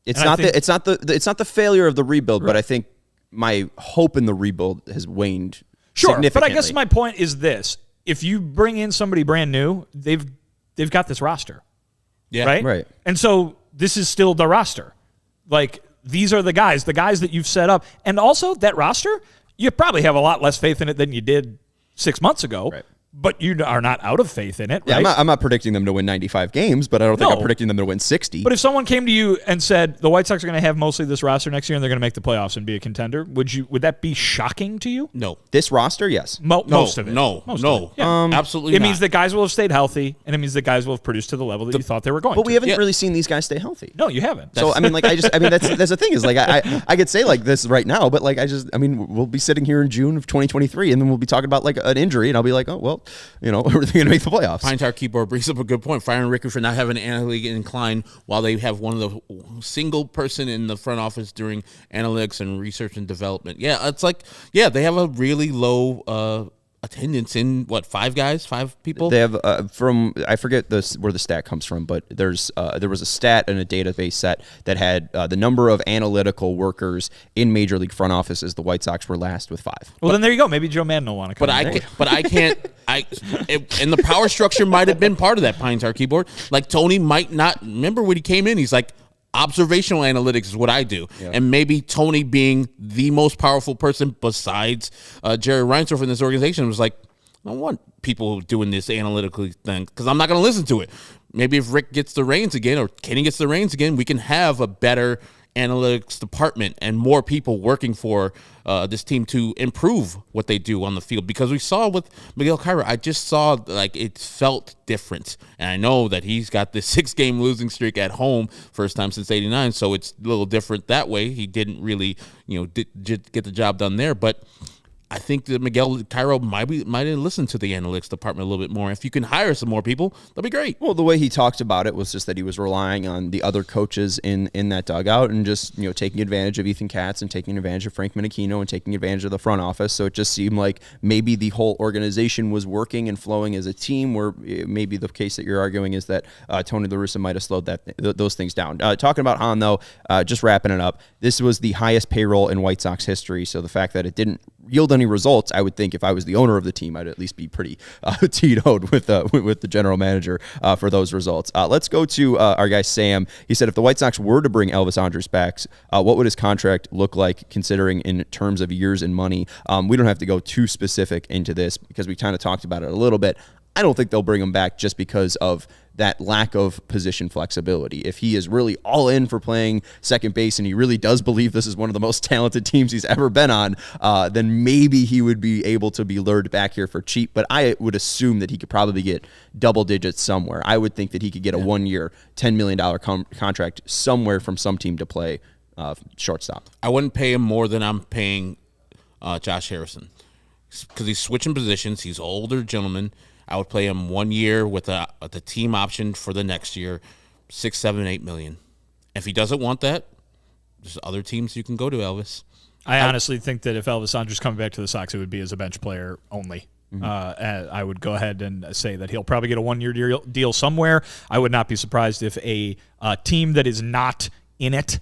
It's not the failure of the rebuild, right. But I think my hope in the rebuild has waned. Sure, significantly. but I guess my point is this: if you bring in somebody brand new, they've got this roster, right? And so this is still the roster. Like these are the guys that you've set up, and also that roster, you probably have a lot less faith in it than you did 6 months ago. Right. But you are not out of faith in it, right? Yeah, I'm not predicting them to win 95 games, but I don't think I'm predicting them to win 60. But if someone came to you and said the White Sox are going to have mostly this roster next year and they're going to make the playoffs and be a contender, would that be shocking to you? No. This roster, yes. Most of it. No. Yeah. Absolutely It not. mean that guys will have stayed healthy, and it means that guys will have produced to the level that you thought they were going But to. we haven't really seen these guys stay healthy. No, you haven't. So, that's the thing is, like, I could say, like, this right now, but, like, we'll be sitting here in June of 2023, and then we'll be talking about, like, an injury, and I'll be like, oh, well, are they going to make the playoffs? Pine Tar Keyboard brings up a good point. Firing Ricky for not having an analytic incline while they have one of the single person in the front office doing analytics and research and development. Yeah, it's like, they have a really low attendance in, 5 people? They have, I forget where the stat comes from, but there was a stat in a database set that had the number of analytical workers in Major League front offices. The White Sox were last with 5. Well, then there you go. Maybe Joe Madden will want to come I can't. And the power structure might have been part of that Pine Tar Keyboard. Like Tony might not remember when he came in. He's like, observational analytics is what I do. Yeah. And maybe Tony being the most powerful person besides Jerry Reinsdorf in this organization was like, I don't want people doing this analytically thing because I'm not going to listen to it. Maybe if Rick gets the reins again or Kenny gets the reins again, we can have a better analytics department and more people working for this team to improve what they do on the field. Because we saw with Miguel Cairo, I just saw like it felt different. And I know that he's got this 6-game losing streak at home, first time since '89, so it's a little different that way. He didn't really, get the job done there, but I think that Miguel Cairo might listen to the analytics department a little bit more. If you can hire some more people, that'd be great. Well, the way he talked about it was just that he was relying on the other coaches in that dugout and just taking advantage of Ethan Katz and taking advantage of Frank Menachino and taking advantage of the front office. So it just seemed like maybe the whole organization was working and flowing as a team. Where maybe the case that you're arguing is that Tony La Russa might have slowed those things down. Talking about Hahn though, just wrapping it up. This was the highest payroll in White Sox history. So the fact that it didn't yield any results, I would think if I was the owner of the team, I'd at least be pretty teetoed with the general manager for those results. Let's go to our guy Sam. He said if the White Sox were to bring Elvis Andrus back, what would his contract look like considering in terms of years and money? We don't have to go too specific into this because we kind of talked about it a little bit. I don't think they'll bring him back just because of that lack of position flexibility. If he is really all in for playing second base and he really does believe this is one of the most talented teams he's ever been on, then maybe he would be able to be lured back here for cheap. But I would assume that he could probably get double digits somewhere. I would think that he could get a 1-year, $10 million contract somewhere from some team to play shortstop. I wouldn't pay him more than I'm paying Josh Harrison because he's switching positions. He's an older gentleman. I would play him 1 year with the team option for the next year, $6, $7, $8 million. If he doesn't want that, there's other teams you can go to, Elvis. I honestly think that if Elvis Andrus coming back to the Sox, it would be as a bench player only. I would go ahead and say that he'll probably get a 1-year deal somewhere. I would not be surprised if a team that is not in it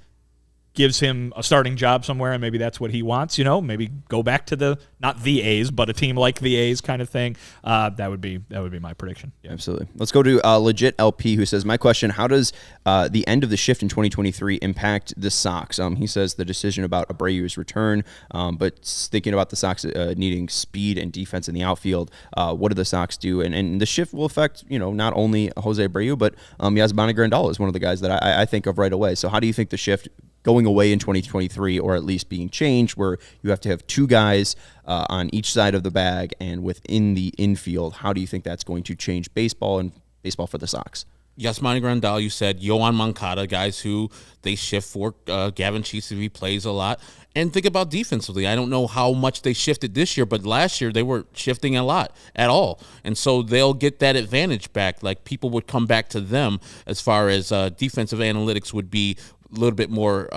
gives him a starting job somewhere, and maybe that's what he wants, maybe go back to not the A's, but a team like the A's kind of thing. That would be my prediction. Yeah. Absolutely. Let's go to Legit LP, who says, my question, how does the end of the shift in 2023 impact the Sox? He says the decision about Abreu's return, but thinking about the Sox needing speed and defense in the outfield, what do the Sox do? And the shift will affect, not only Jose Abreu, but Yasmani Grandal is one of the guys that I think of right away. So how do you think the shift going away in 2023, or at least being changed, where you have to have two guys on each side of the bag and within the infield, how do you think that's going to change baseball and baseball for the Sox? Yasmani Grandal, you said, Yohan Moncada, guys who they shift for. Gavin Cheese, if he plays a lot. And think about defensively. I don't know how much they shifted this year, but last year they were shifting a lot at all. And so they'll get that advantage back. Like, people would come back to them as far as defensive analytics would be a little bit more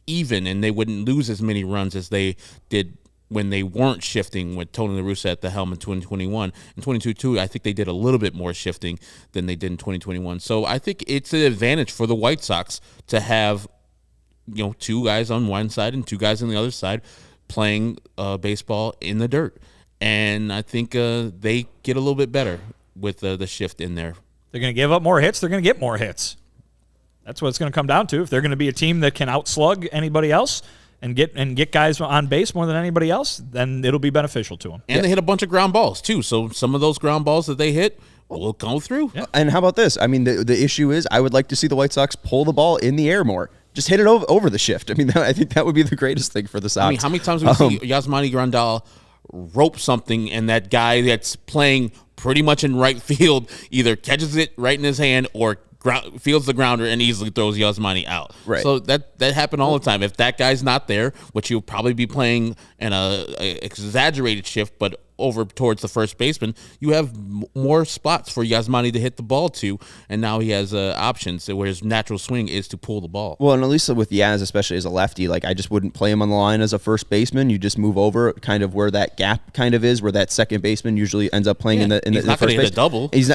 even, and they wouldn't lose as many runs as they did when they weren't shifting with Tony La Russa at the helm in 2021. In 2022, I think they did a little bit more shifting than they did in 2021. So I think it's an advantage for the White Sox to have, two guys on one side and two guys on the other side playing baseball in the dirt. And I think they get a little bit better with the shift in there. They're going to give up more hits. They're going to get more hits. That's what it's going to come down to. If they're going to be a team that can outslug anybody else and get guys on base more than anybody else, then it'll be beneficial to them. And they hit a bunch of ground balls, too. So some of those ground balls that they hit will go through. Yeah. And how about this? I mean, the issue is I would like to see the White Sox pull the ball in the air more. Just hit it over the shift. I mean, I think that would be the greatest thing for the Sox. I mean, how many times have we see Yasmani Grandal rope something and that guy that's playing pretty much in right field either catches it right in his hand or fields the grounder and easily throws Yasmani out. Right. So that happened all the time. If that guy's not there, which you'll probably be playing in a exaggerated shift, but over towards the first baseman, you have more spots for Yasmani to hit the ball to, and now he has options where his natural swing is to pull the ball. Well, and at least with Yaz, especially as a lefty, like I just wouldn't play him on the line as a first baseman. You just move over kind of where that gap kind of is, where that second baseman usually ends up playing in the he's not first going to base. hit a double. He's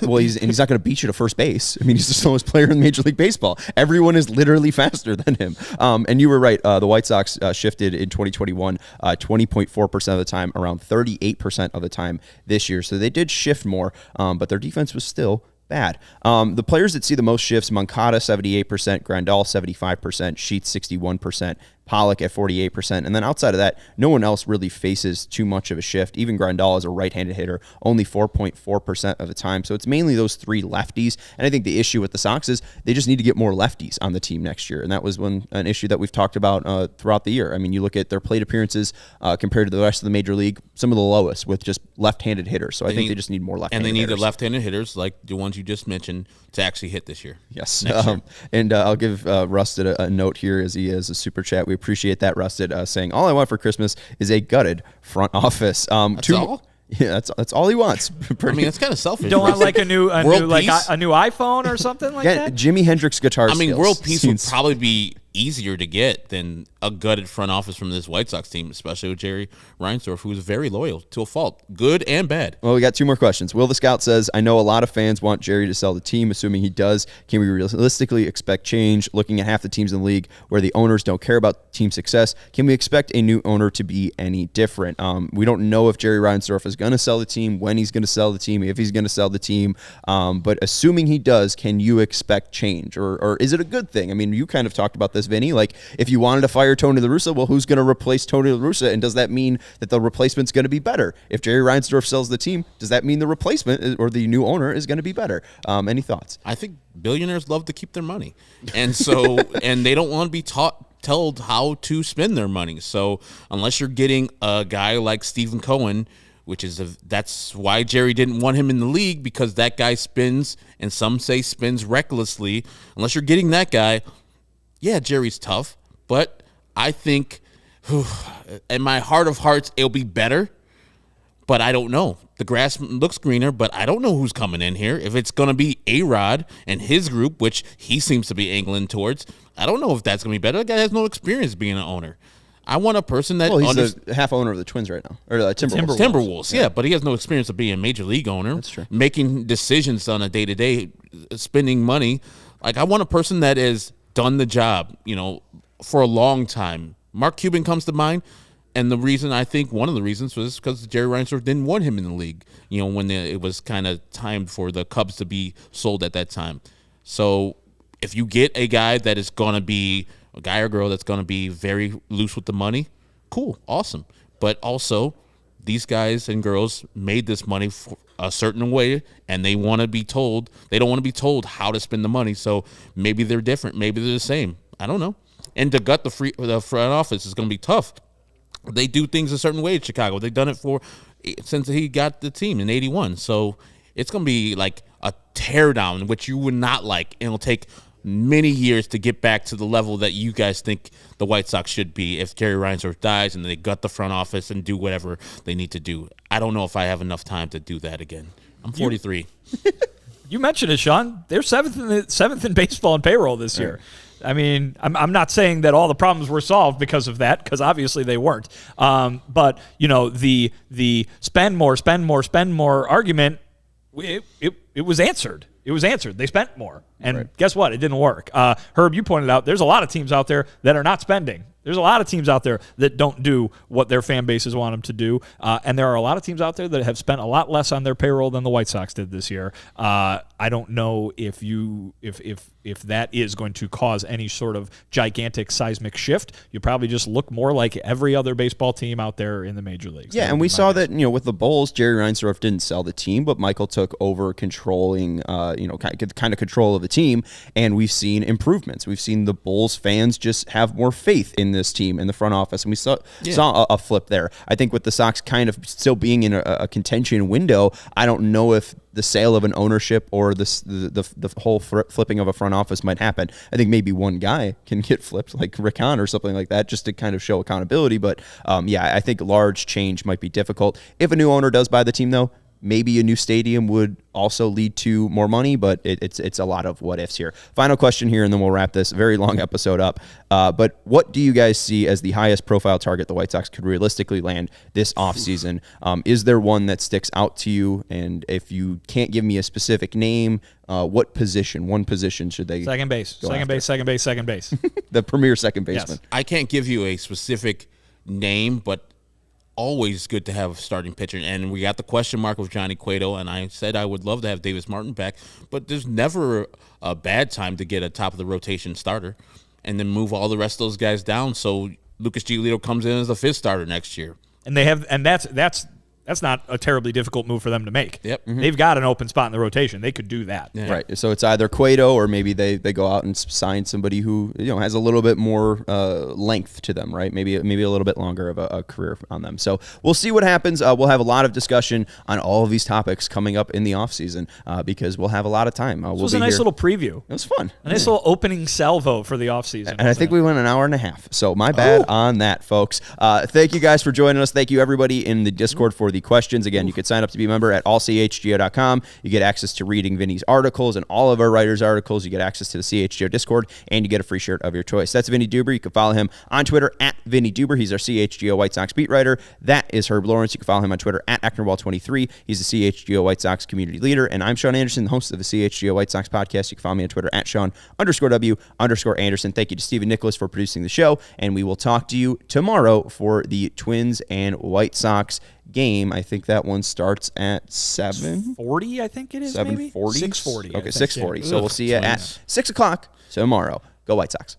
not going to beat you to first base. I mean, he's the slowest player in Major League Baseball. Everyone is literally faster than him. And you were right. The White Sox shifted in 2021 20.4% of the time, around 38% of the time this year. So they did shift more, but their defense was still bad. The players that see the most shifts: Moncada 78%, Grandal 75%, Sheets 61%, Pollock at 48%. And then outside of that, no one else really faces too much of a shift. Even Grandal is a right-handed hitter, only 4.4% of the time. So it's mainly those three lefties. And I think the issue with the Sox is they just need to get more lefties on the team next year. And that was an issue that we've talked about throughout the year. I mean, you look at their plate appearances compared to the rest of the major league, some of the lowest with just left-handed hitters. So I think they just need more left-handed hitters. And they need the left-handed hitters like the ones you just mentioned to actually hit this year. Yes. And I'll give Rusted a note here as he has a super chat. We appreciate that, Rusted, saying, all I want for Christmas is a gutted front office. That's all? Yeah, that's all he wants. I mean, it's kind of selfish. You don't want like a new iPhone or something like that? Jimi Hendrix guitar I mean, skills. world peace would probably be easier to get than a gutted front office from this White Sox team, especially with Jerry Reinsdorf, who's very loyal to a fault, good and bad. Well, we got two more questions. Will the Scout says, I know a lot of fans want Jerry to sell the team. Assuming he does, can we realistically expect change? Looking at half the teams in the league where the owners don't care about team success, can we expect a new owner to be any different? We don't know if Jerry Reinsdorf is going to sell the team, when he's going to sell the team, if he's going to sell the team. But assuming he does, can you expect change? Or is it a good thing? I mean, you kind of talked about this, Vinny. Like, if you wanted to fire fire Tony La Russa. Well, who's going to replace Tony La Russa? And does that mean that the replacement's going to be better? If Jerry Reinsdorf sells the team, does that mean the replacement or the new owner is going to be better? Any thoughts? I think billionaires love to keep their money. And so, and they don't want to be told how to spend their money. So unless you're getting a guy like Stephen Cohen, that's why Jerry didn't want him in the league, because that guy spends, and some say spends recklessly. Unless you're getting that guy, yeah, Jerry's tough. But I think, in my heart of hearts, it'll be better. But I don't know. The grass looks greener, but I don't know who's coming in here. If it's going to be A-Rod and his group, which he seems to be angling towards, I don't know if that's going to be better. That guy has no experience being an owner. I want a person that... Well, he's the half owner of the Twins right now. Or the Timberwolves. Timberwolves, yeah. But he has no experience of being a major league owner. That's true. Making decisions on a day-to-day, spending money. Like, I want a person that has done the job, for a long time. Mark Cuban comes to mind. And the reason, I think one of the reasons was because Jerry Reinsdorf didn't want him in the league, when it was kind of time for the Cubs to be sold at that time. So if you get a guy that is going to be... a guy or girl that's going to be very loose with the money, cool, awesome. But also, these guys and girls made this money for a certain way, and they want to be told. They don't want to be told how to spend the money. So maybe they're different. Maybe they're the same. I don't know. And to gut the front office is going to be tough. They do things a certain way in Chicago. They've done it since he got the team in '81. So it's going to be like a teardown, which you would not like. And it'll take many years to get back to the level that you guys think the White Sox should be if Jerry Reinsdorf dies and they gut the front office and do whatever they need to do. I don't know if I have enough time to do that again. I'm 43. You mentioned it, Sean. They're seventh in baseball in payroll this year. I mean, I'm not saying that all the problems were solved because of that, because obviously they weren't. But the spend more argument, it was answered. It was answered. They spent more. And guess what? It didn't work. Herb, you pointed out there's a lot of teams out there that are not spending. There's a lot of teams out there that don't do what their fan bases want them to do. And there are a lot of teams out there that have spent a lot less on their payroll than the White Sox did this year. I don't know if that is going to cause any sort of gigantic seismic shift. You probably just look more like every other baseball team out there in the major leagues. Yeah, and we saw that, with the Bulls, Jerry Reinsdorf didn't sell the team, but Michael took over controlling, kind of control of the team, and we've seen improvements. We've seen the Bulls fans just have more faith in this team in the front office, and we saw a flip there. I think with the Sox kind of still being in a contention window, I don't know if the sale of an ownership or the whole flipping of a front office might happen. I think maybe one guy can get flipped, like Rick Hahn or something like that, just to kind of show accountability. But I think large change might be difficult. If a new owner does buy the team, though, maybe a new stadium would also lead to more money, but it's a lot of what ifs here. Final question here, and then we'll wrap this very long episode up. But what do you guys see as the highest profile target the White Sox could realistically land this offseason? Is there one that sticks out to you? And if you can't give me a specific name, what position? One position should they? Second base. Second base. The premier second baseman. Yes. I can't give you a specific name, but always good to have a starting pitcher. And we got the question mark with Johnny Cueto, and I said I would love to have Davis Martin back, but there's never a bad time to get a top-of-the-rotation starter and then move all the rest of those guys down so Lucas Giolito comes in as the fifth starter next year. And that's not a terribly difficult move for them to make. Yep. Mm-hmm. They've got an open spot in the rotation. They could do that. Yeah. Right. So it's either Cueto or maybe they go out and sign somebody who has a little bit more length to them, right? Maybe a little bit longer of a career on them. So we'll see what happens. We'll have a lot of discussion on all of these topics coming up in the offseason because we'll have a lot of time. This was a nice little preview. It was fun. A nice little opening salvo for the offseason. And I think we went an hour and a half. So my bad on that, folks. Thank you guys for joining us. Thank you, everybody in the Discord for the questions. Again, you could sign up to be a member at allchgo.com. You get access to reading Vinny's articles and all of our writers' articles. You get access to the CHGO Discord, and you get a free shirt of your choice. That's Vinnie Duber. You can follow him on Twitter at Vinnie Duber. He's our CHGO White Sox beat writer. That is Herb Lawrence. You can follow him on Twitter at Acknerwall23. He's the CHGO White Sox community leader. And I'm Sean Anderson, the host of the CHGO White Sox podcast. You can follow me on Twitter at Sean_W_Anderson. Thank you to Stephen Nicholas for producing the show, and we will talk to you tomorrow for the Twins and White Sox game. I think that one starts at 7:40. I think it is. 7:40. 6:40. Okay, 6:40. So we'll see you at 6 o'clock tomorrow. Go White Sox.